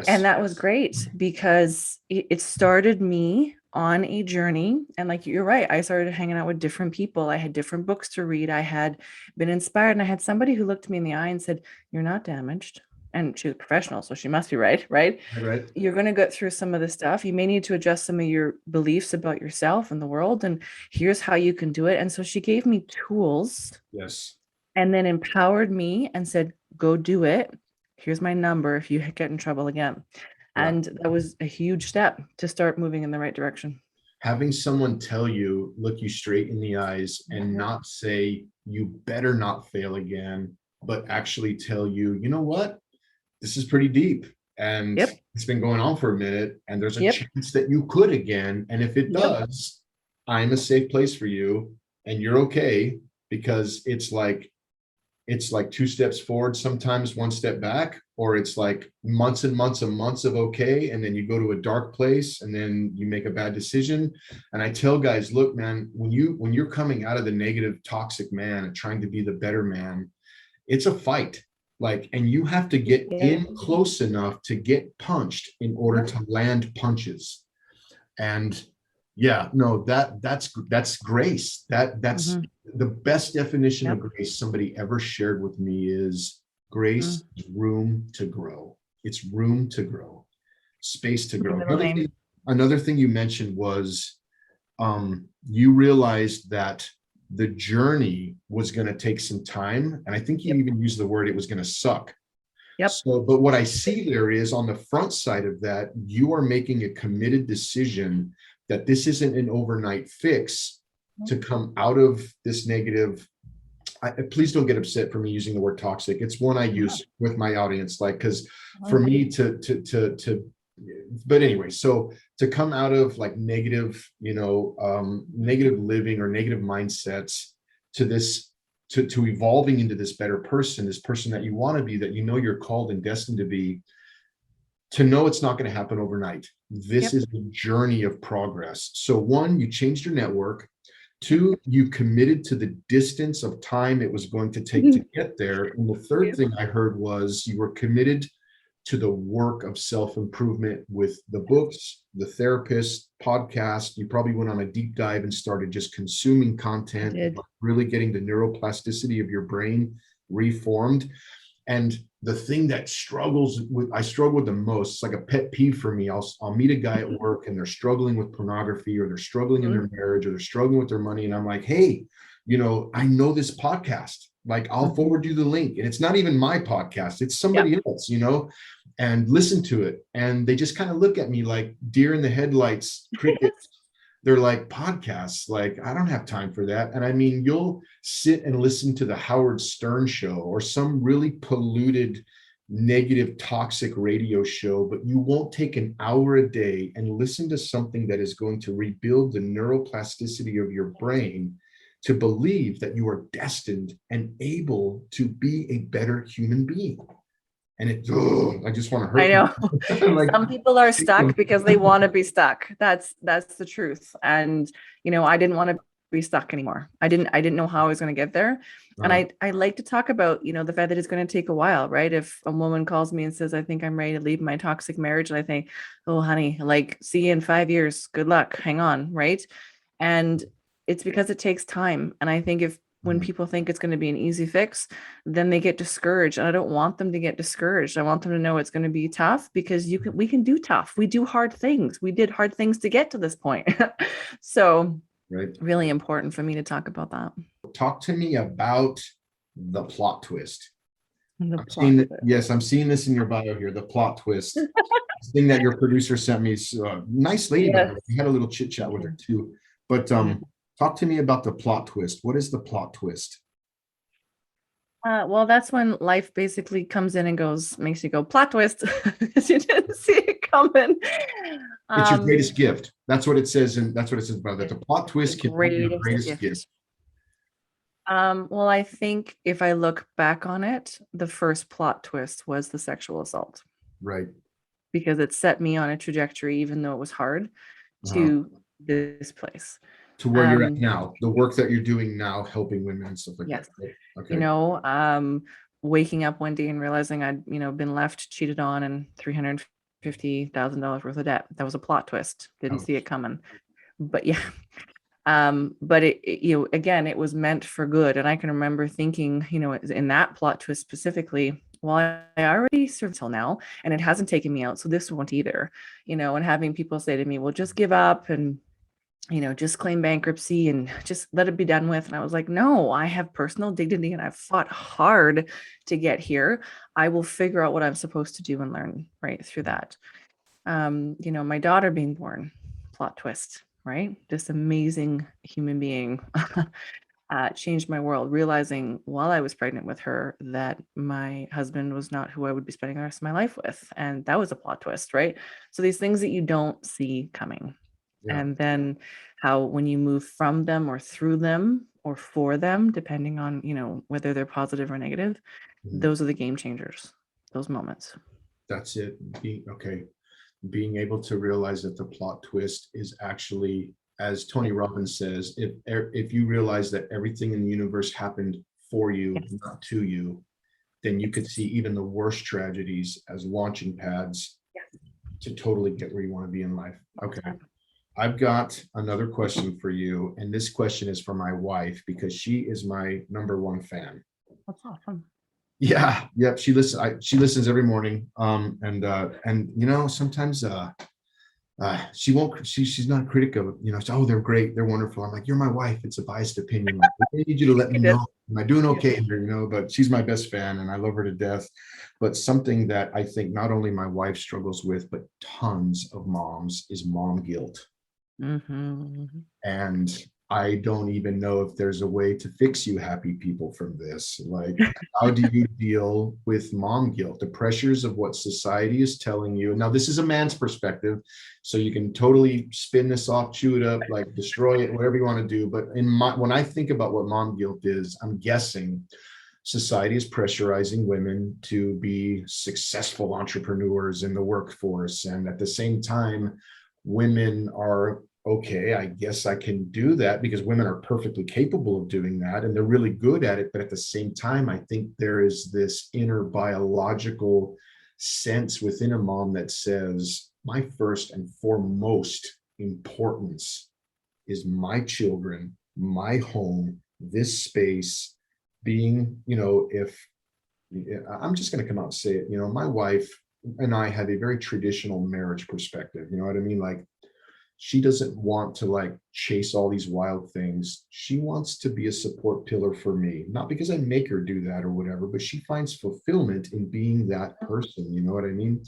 And that was great because it started me on a journey. And like, you're right, I started hanging out with different people. I had different books to read. I had been inspired, and I had somebody who looked me in the eye and said, you're not damaged. And she was professional, so she must be right? You're going to go through some of the stuff. You may need to adjust some of your beliefs about yourself and the world, and here's how you can do it. And so she gave me tools, and then empowered me and said, go do it. Here's my number if you get in trouble again. And that was a huge step to start moving in the right direction.
Having someone tell you, look you straight in the eyes, and not say, you better not fail again, but actually tell you, you know what? This is pretty deep, and it's been going on for a minute, and there's a chance that you could again. And if it does, I'm a safe place for you, and you're okay, because it's like 2 steps forward, sometimes 1 step back, or it's like months and months and months of okay, and then you go to a dark place, and then you make a bad decision. And I tell guys, look, man, when you're coming out of the negative, toxic man and trying to be the better man, it's a fight. And you have to get in close enough to get punched in order to land punches. And that's grace. That's the best definition of grace somebody ever shared with me is grace is room to grow. It's room to grow, space to grow. Another thing you mentioned was you realized that the journey was going to take some time. And I think you even used the word, it was going to suck. So, but what I see there is on the front side of that, you are making a committed decision that this isn't an overnight fix to come out of this negative. Please don't get upset for me using the word toxic. It's one I use with my audience, because for me but anyway, so to come out of negative, negative living or negative mindsets to evolving into this better person, this person that you want to be, that you're called and destined to be, to know it's not going to happen overnight. This is a journey of progress. So one, you changed your network. Two, you committed to the distance of time it was going to take to get there. And the third thing I heard was you were committed to the work of self-improvement with the books, the therapist, podcast. You probably went on a deep dive and started just consuming content, really getting the neuroplasticity of your brain reformed. And the thing that I struggle with the most, it's like a pet peeve for me. I'll meet a guy at work and they're struggling with pornography, or they're struggling in their marriage, or they're struggling with their money. And I'm like, hey, I know this podcast. Like, I'll forward you the link. And it's not even my podcast. It's somebody else, and listen to it. And they just kind of look at me like deer in the headlights, crickets. They're like, podcasts, like, I don't have time for that. And I mean, you'll sit and listen to the Howard Stern show or some really polluted, negative, toxic radio show, but you won't take an hour a day and listen to something that is going to rebuild the neuroplasticity of your brain to believe that you are destined and able to be a better human being. And I just want to hurt.
I know. Like, some people are stuck because they want to be stuck. That's the truth. And, I didn't want to be stuck anymore. I didn't know how I was going to get there. And I like to talk about, the fact that it's going to take a while, right? If a woman calls me and says, I think I'm ready to leave my toxic marriage, and I think, oh, honey, like, see you in 5 years. Good luck. Hang on. Right. And it's because it takes time. And I think when people think it's going to be an easy fix, then they get discouraged. And I don't want them to get discouraged. I want them to know it's going to be tough, because we can do tough. We do hard things. We did hard things to get to this point. So really important for me to talk about that.
Talk to me about the plot twist.
Yes,
I'm seeing this in your bio here, the plot twist. This thing that your producer sent me. Nice lady. Yes. We had a little chit chat with her too. But talk to me about the plot twist. What is the plot twist?
Well, that's when life basically comes in and makes you go, plot twist. You didn't see it coming.
It's your greatest gift. That's what it says. And that's what it says about that. The plot twist can be your greatest gift.
Well, I think if I look back on it, the first plot twist was the sexual assault.
Right.
Because it set me on a trajectory, even though it was hard, to this place.
To where you're at now, the work that you're doing now, helping women and stuff like that.
Okay. Waking up one day and realizing I'd, been left, cheated on, and $350,000 worth of debt. That was a plot twist. Didn't see it coming. But but it again, it was meant for good. And I can remember thinking, in that plot twist specifically, well, I already served till now and it hasn't taken me out. So this won't either, and having people say to me, well, just give up and, just claim bankruptcy and just let it be done with. And I was like, no, I have personal dignity and I've fought hard to get here. I will figure out what I'm supposed to do and learn right through that. My daughter being born, plot twist, right? This amazing human being changed my world, realizing while I was pregnant with her that my husband was not who I would be spending the rest of my life with. And that was a plot twist, right? So these things that you don't see coming. And then how when you move from them or through them or for them, depending on, whether they're positive or negative, those are the game changers, those moments.
That's it. Being able to realize that the plot twist is actually, as Tony Robbins says, if you realize that everything in the universe happened for you, not to you, then you could see even the worst tragedies as launching pads to totally get where you want to be in life. Okay. I've got another question for you. And this question is for my wife because she is my number one fan.
That's awesome.
Yeah. Yep. She listens every morning. And sometimes she's not critical of, oh, they're great. They're wonderful. I'm like, you're my wife. It's a biased opinion. Like, I need you to let me know. Am I doing okay here? But she's my best fan and I love her to death. But something that I think not only my wife struggles with, but tons of moms is mom guilt. And I don't even know if there's a way to fix you happy people from this. Like, how do you deal with mom guilt, the pressures of what society is telling you? Now, this is a man's perspective, so you can totally spin this off, chew it up, like destroy it, whatever you want to do. But when I think about what mom guilt is, I'm guessing society is pressurizing women to be successful entrepreneurs in the workforce. And at the same time, women are, okay, I guess I can do that, because women are perfectly capable of doing that and they're really good at it. But at the same time, I think there is this inner biological sense within a mom that says, my first and foremost importance is my children, my home, this space, being, if I'm just going to come out and say it, my wife and I have a very traditional marriage perspective. You know what I mean? Like, she doesn't want to like chase all these wild things. She wants to be a support pillar for me, not because I make her do that or whatever, but she finds fulfillment in being that person. You know what I mean?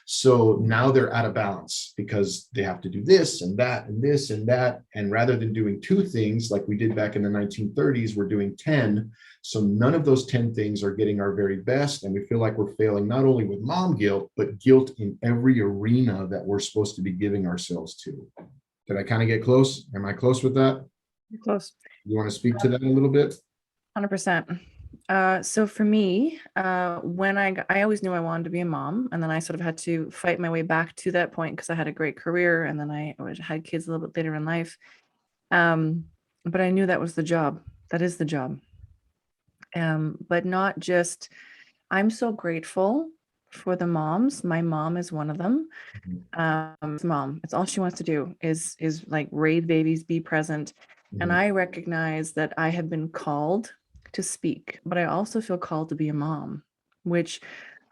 So now they're out of balance because they have to do this and that and this and that. And rather than doing two things like we did back in the 1930s, we're doing 10. So none of those 10 things are getting our very best. And we feel like we're failing not only with mom guilt, but guilt in every arena that we're supposed to be giving ourselves to. Did I kind of get close? Am I close with that?
You're close.
You want to speak to that a little bit?
100%. So for me, when I always knew I wanted to be a mom, and then I sort of had to fight my way back to that point because I had a great career, and then I had kids a little bit later in life. But I knew that was the job. That is the job. But not just, I'm so grateful for the moms. My mom is one of them. Mom, it's all she wants to do is like raise babies, be present. And I recognize that I have been called to speak, but I also feel called to be a mom, which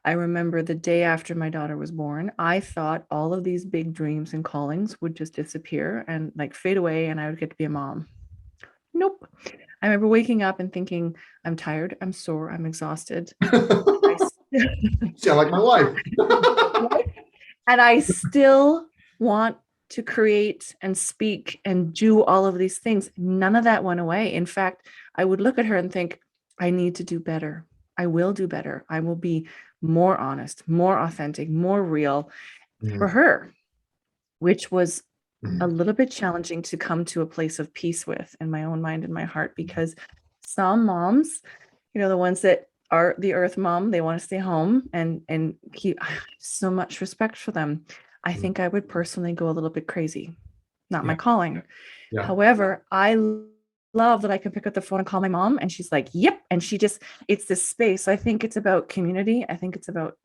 I remember the day after my daughter was born, I thought all of these big dreams and callings would just disappear and like fade away, and I would get to be a mom. Nope. I remember waking up and thinking, I'm tired, I'm sore, I'm exhausted.
Sound like my wife.
And I still want to create and speak and do all of these things. None of that went away. In fact, I would look at her and think, I need to do better. I will do better. I will be more honest, more authentic, more real for her, which was a little bit challenging to come to a place of peace with in my own mind and my heart, because some moms, the ones that are the earth mom, they want to stay home and keep so much respect for them. I think I would personally go a little bit crazy. Not my calling. Yeah. However, I love that I can pick up the phone and call my mom and she's like, yep. And it's this space. I think it's about community. I think it's about,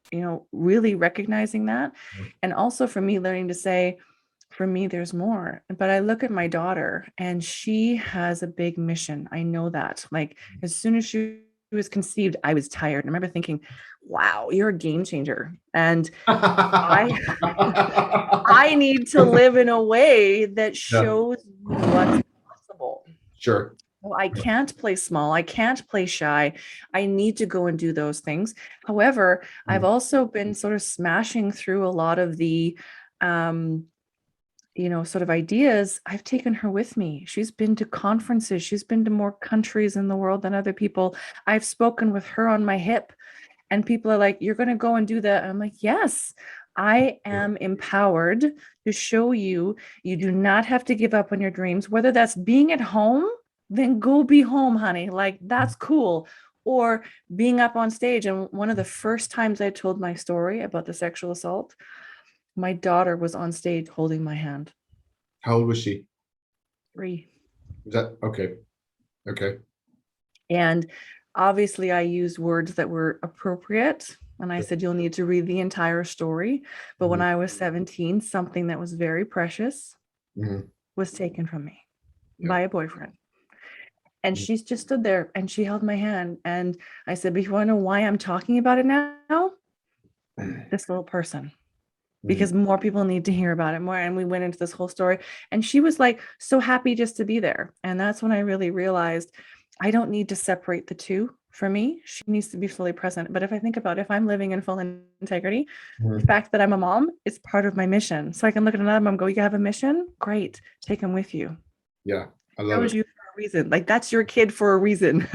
really recognizing that. And also for me, learning to say, for me, there's more. But I look at my daughter and she has a big mission. I know that. Like, as soon as she was conceived, I was tired. I remember thinking, wow, you're a game changer. And I need to live in a way that shows what's possible.
Sure.
Well, I can't play small. I can't play shy. I need to go and do those things. However, I've also been sort of smashing through a lot of the, sort of ideas. I've taken her with me. She's been to conferences. She's been to more countries in the world than other people. I've spoken with her on my hip, and people are like, you're going to go and do that. And I'm like, yes, I am empowered to show you, you do not have to give up on your dreams, whether that's being at home, then go be home, honey. Like, that's cool. Or being up on stage. And one of the first times I told my story about the sexual assault, my daughter was on stage holding my hand.
How old was she?
3.
Is that okay? Okay.
And obviously I used words that were appropriate. And I said, you'll need to read the entire story. But when I was 17, something that was very precious was taken from me by a boyfriend. And she just stood there and she held my hand. And I said, but you want to know why I'm talking about it now? This little person. Because more people need to hear about it more. And we went into this whole story, and she was like so happy just to be there. And that's when I really realized I don't need to separate the two. For me, she needs to be fully present. But if I think about if I'm living in full integrity, the fact that I'm a mom is part of my mission. So I can look at another mom and go, you have a mission? Great. Take them with you.
Yeah. I love it.
You for a reason. Like, that's your kid for a reason.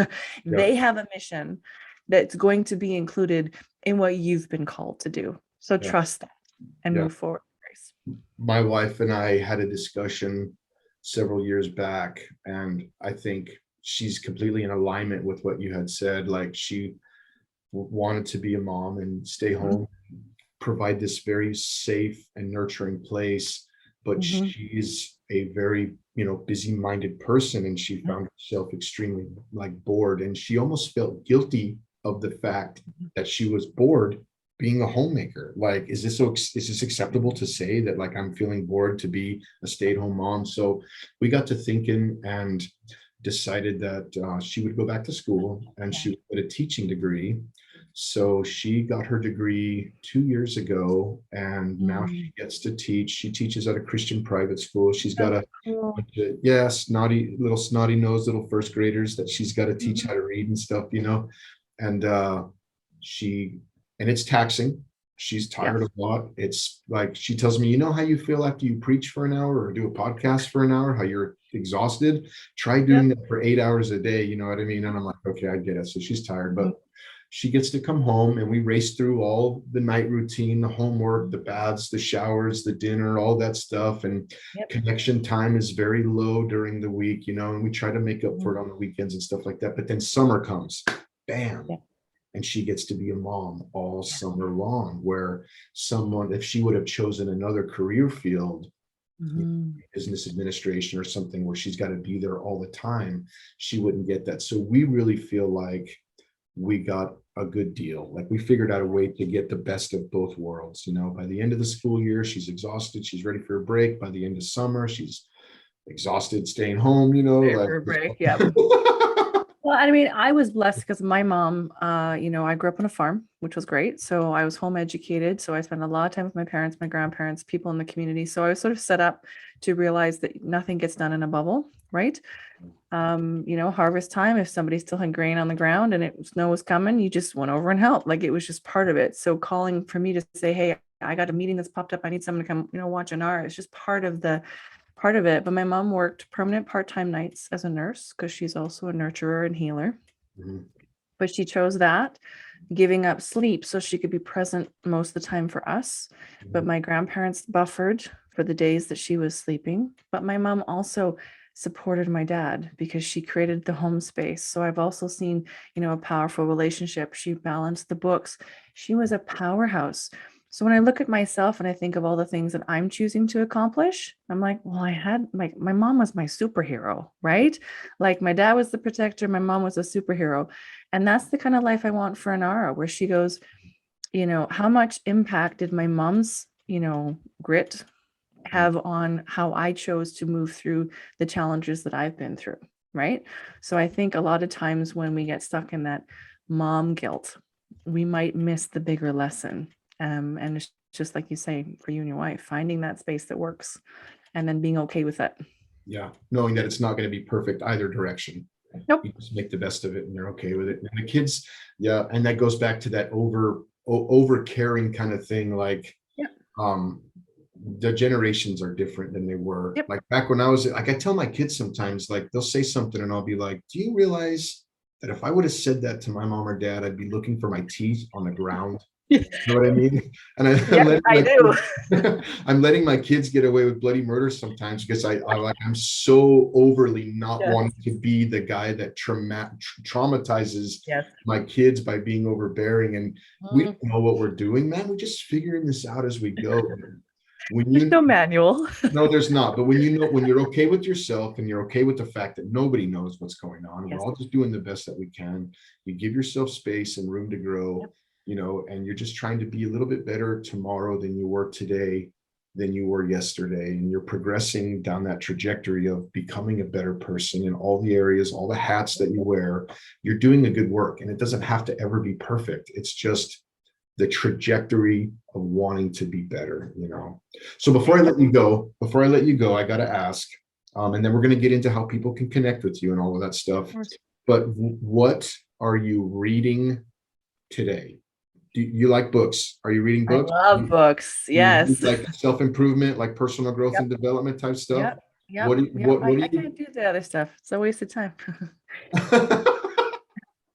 They have a mission that's going to be included in what you've been called to do. So trust that. And move forward.
My wife and I had a discussion several years back, and I think she's completely in alignment with what you had said. Like she wanted to be a mom and stay home, provide this very safe and nurturing place, but
Mhm.
she's a very, busy-minded person, and she found herself extremely like bored, and she almost felt guilty of the fact that she was bored being a homemaker. Like, is this acceptable to say that, like, I'm feeling bored to be a stay-at-home mom? So we got to thinking and decided that she would go back to school and she would get a teaching degree. So she got her degree 2 years ago, and now she gets to teach. She teaches at a Christian private school. She's got a
Cool.
snotty nosed little first graders that she's got to teach how to read and stuff, and she and it's taxing. She's tired a lot. It's like she tells me, how you feel after you preach for an hour or do a podcast for an hour, how you're exhausted. Try doing that for 8 hours a day. You know what I mean? And I'm like, okay, I get it. So she's tired, but she gets to come home, and we race through all the night routine, the homework, the baths, the showers, the dinner, all that stuff. And connection time is very low during the week, and we try to make up for it on the weekends and stuff like that. But then summer comes, bam. And she gets to be a mom all summer long, where if she would have chosen another career field, business administration or something where she's got to be there all the time, she wouldn't get that. So we really feel like we got a good deal. Like, we figured out a way to get the best of both worlds. By the end of the school year, she's exhausted, she's ready for a break. By the end of summer, she's exhausted staying home, like
For a break. Yeah. Well, I mean, I was blessed because my mom, I grew up on a farm, which was great. So I was home educated. So I spent a lot of time with my parents, my grandparents, people in the community. So I was sort of set up to realize that nothing gets done in a bubble, right? Harvest time, if somebody still had grain on the ground and snow was coming, you just went over and helped. Like, it was just part of it. So calling for me to say, hey, I got a meeting that's popped up, I need someone to come, watch an hour. It's just part of it. But my mom worked permanent part-time nights as a nurse because she's also a nurturer and healer. But she chose that, giving up sleep so she could be present most of the time for us. But my grandparents buffered for the days that she was sleeping. But my mom also supported my dad because she created the home space. So I've also seen, a powerful relationship. She balanced the books. She was a powerhouse. So when I look at myself and I think of all the things that I'm choosing to accomplish, I'm like, well, I had my mom was my superhero, right? Like, my dad was the protector, my mom was a superhero. And that's the kind of life I want for Anara, where she goes, how much impact did my mom's, grit have on how I chose to move through the challenges that I've been through, right? So I think a lot of times when we get stuck in that mom guilt, we might miss the bigger lesson. And it's just like you say, for you and your wife, finding that space that works and then being okay with it.
Yeah. Knowing that it's not going to be perfect either direction.
Nope.
You just make the best of it and they're okay with it. And the kids, and that goes back to that over caring kind of thing. Like, the generations are different than they were. Like, back when I was, like, I tell my kids sometimes, like, they'll say something and I'll be like, do you realize that if I would have said that to my mom or dad, I'd be looking for my teeth on the ground? You know what I mean? And I'm letting my kids get away with bloody murder sometimes because I'm so overly not wanting to be the guy that traumatizes my kids by being overbearing. And we don't know what we're doing, man. We're just figuring this out as we go.
There's no manual.
No, there's not. But when you're okay with yourself and you're okay with the fact that nobody knows what's going on, we're all just doing the best that we can. You give yourself space and room to grow. And you're just trying to be a little bit better tomorrow than you were today, than you were yesterday. And you're progressing down that trajectory of becoming a better person in all the areas, all the hats that you wear. You're doing a good work, and it doesn't have to ever be perfect. It's just the trajectory of wanting to be better, So before I let you go, I got to ask, and then we're going to get into how people can connect with you and all of that stuff. But what are you reading today? Do you like books? Are you reading books?
I love books. Yes.
Like self-improvement, like personal growth and development type stuff?
Yeah. I can't do the other stuff. It's a waste of time.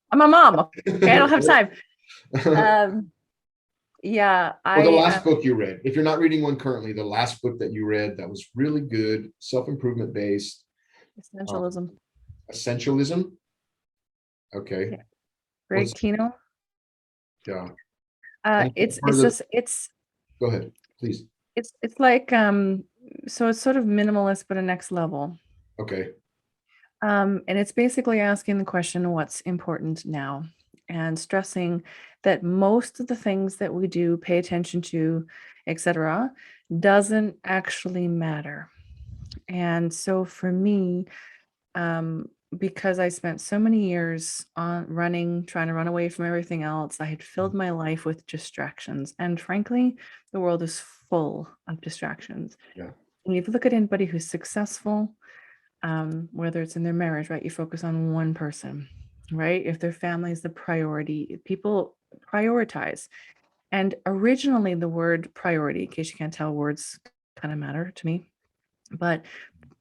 I'm a mom. Okay, I don't have time.
The last book you read, if you're not reading one currently, the last book that you read that was really good, self-improvement based.
Essentialism.
Essentialism. Okay.
Yeah. Greg
What's
Kino.
yeah?
It's
Part of the,
just it's
go ahead, please.
it's like so it's sort of minimalist but a next level.
Okay.
And it's basically asking the question, what's important now? And stressing that most of the things that we do, pay attention to, etc., doesn't actually matter. And so for me, because I spent so many years on running, trying to run away from everything else, I had filled my life with distractions. And frankly, the world is full of distractions.
Yeah.
And if you look at anybody who's successful, whether it's in their marriage, right? You focus on one person, right? If their family is the priority, people prioritize. And originally, the word priority, in case you can't tell, words kind of matter to me, but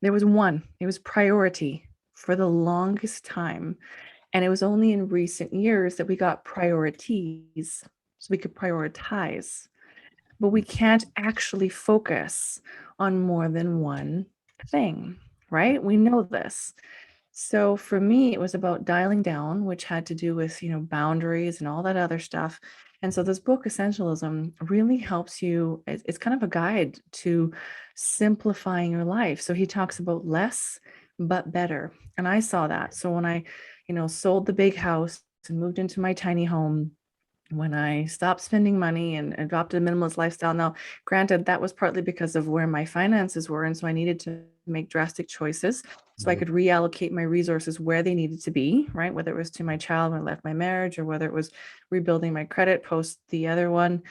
there was one, it was priority for the longest time. And it was only in recent years that we got priorities so we could prioritize. But we can't actually focus on more than one thing, right? We know this. So for me, it was about dialing down, which had to do with, boundaries and all that other stuff. And so this book, Essentialism, really helps you. It's kind of a guide to simplifying your life. So he talks about less, but better. And I saw that. So when I, sold the big house and moved into my tiny home, when I stopped spending money and adopted a minimalist lifestyle. Now, granted, that was partly because of where my finances were. And so I needed to make drastic choices so I could reallocate my resources where they needed to be, right? Whether it was to my child when I left my marriage or whether it was rebuilding my credit post the other one.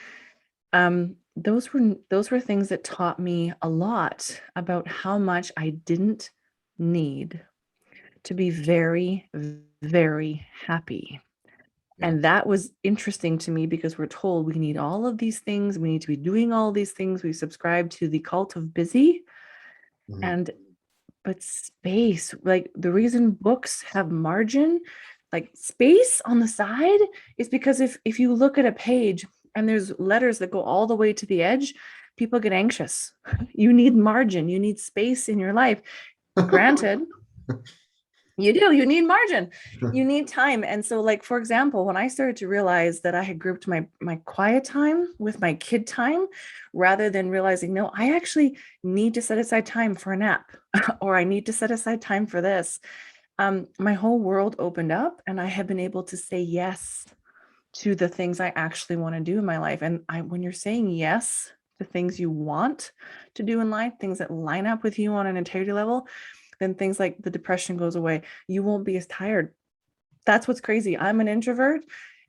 Those were things that taught me a lot about how much I didn't need to be very, very happy.
Yeah.
And that was interesting to me because we're told we need all of these things. We need to be doing all these things. We subscribe to the cult of busy.
Mhm.
But space, like the reason books have margin, like space on the side, is because if you look at a page and there's letters that go all the way to the edge, people get anxious. You need margin, you need space in your life. Granted, you need margin, you need time. And so, like, for example, when I started to realize that I had grouped my quiet time with my kid time, rather than realizing, no, I actually need to set aside time for a nap or I need to set aside time for this, my whole world opened up and I have been able to say yes to the things I actually want to do in my life. And when you're saying yes to things you want to do in life, things that line up with you on an integrity level, then things like the depression goes away. You won't be as tired. That's what's crazy. I'm an introvert.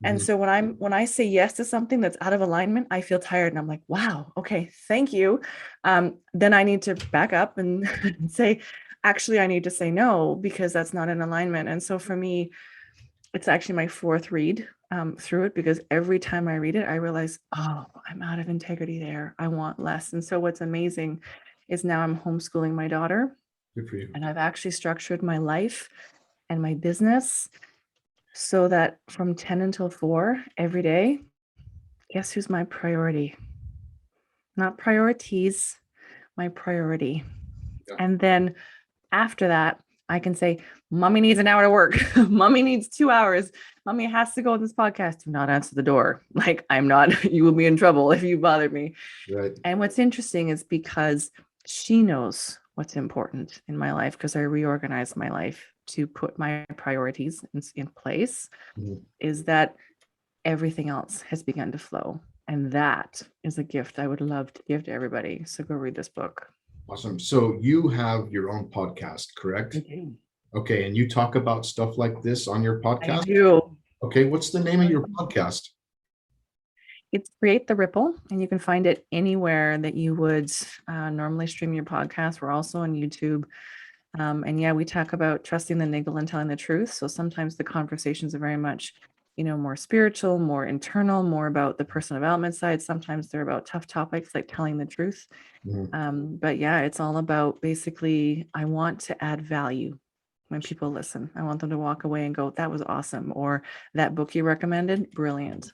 And
Mhm.
so when I say yes to something that's out of alignment, I feel tired and I'm like, wow, okay, thank you. Then I need to back up and say, actually, I need to say no because that's not in alignment. And so for me, it's actually my fourth read through it because every time I read it, I realize, oh, I'm out of integrity there. I want less. And so what's amazing is now I'm homeschooling my daughter.
Good for you.
And I've actually structured my life and my business so that from 10 until 4 every day, guess who's my priority? Not priorities, my priority.
Yeah.
And then after that, I can say, mommy needs an hour to work. Mommy needs 2 hours. Mommy has to go on this podcast. Do not answer the door. Like, I'm not, you will be in trouble if you bother me.
Right.
And what's interesting is because she knows what's important in my life because I reorganized my life to put my priorities in place,
Mhm.
is that everything else has begun to flow. And that is a gift I would love to give to everybody. So go read this book.
Awesome. So you have your own podcast, correct? Okay. And you talk about stuff like this on your
I
podcast?
do.
Okay. What's the name of your podcast?
It's Create the Ripple, and you can find it anywhere that you would normally stream your podcast. We're also on YouTube. And yeah, we talk about trusting the niggle and telling the truth. So sometimes the conversations are very much, more spiritual, more internal, more about the personal development side. Sometimes they're about tough topics like telling the truth.
Mhm.
But yeah, it's all about basically, I want to add value when people listen. I want them to walk away and go, that was awesome. Or that book you recommended, brilliant.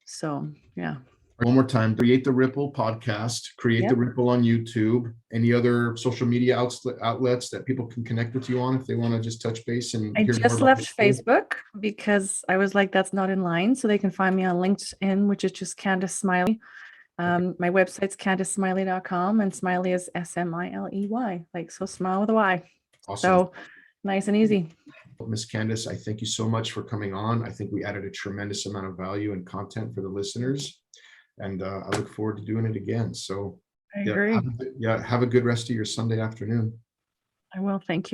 So yeah.
One more time, Create the Ripple podcast, Create the Ripple on YouTube. Any other social media outlets that people can connect with you on if they want to just touch base and
I
hear more
just
about
left
the show?
Facebook because I was like, that's not in line. So they can find me on LinkedIn, which is just Candice Smiley. My website's CandiceSmiley.com, and Smiley is Smiley, like so smile with a Y.
Awesome.
So nice and easy.
Miss Candice, I thank you so much for coming on. I think we added a tremendous amount of value and content for the listeners. And I look forward to doing it again. So
I agree.
Have a good rest of your Sunday afternoon.
I will. Thank you.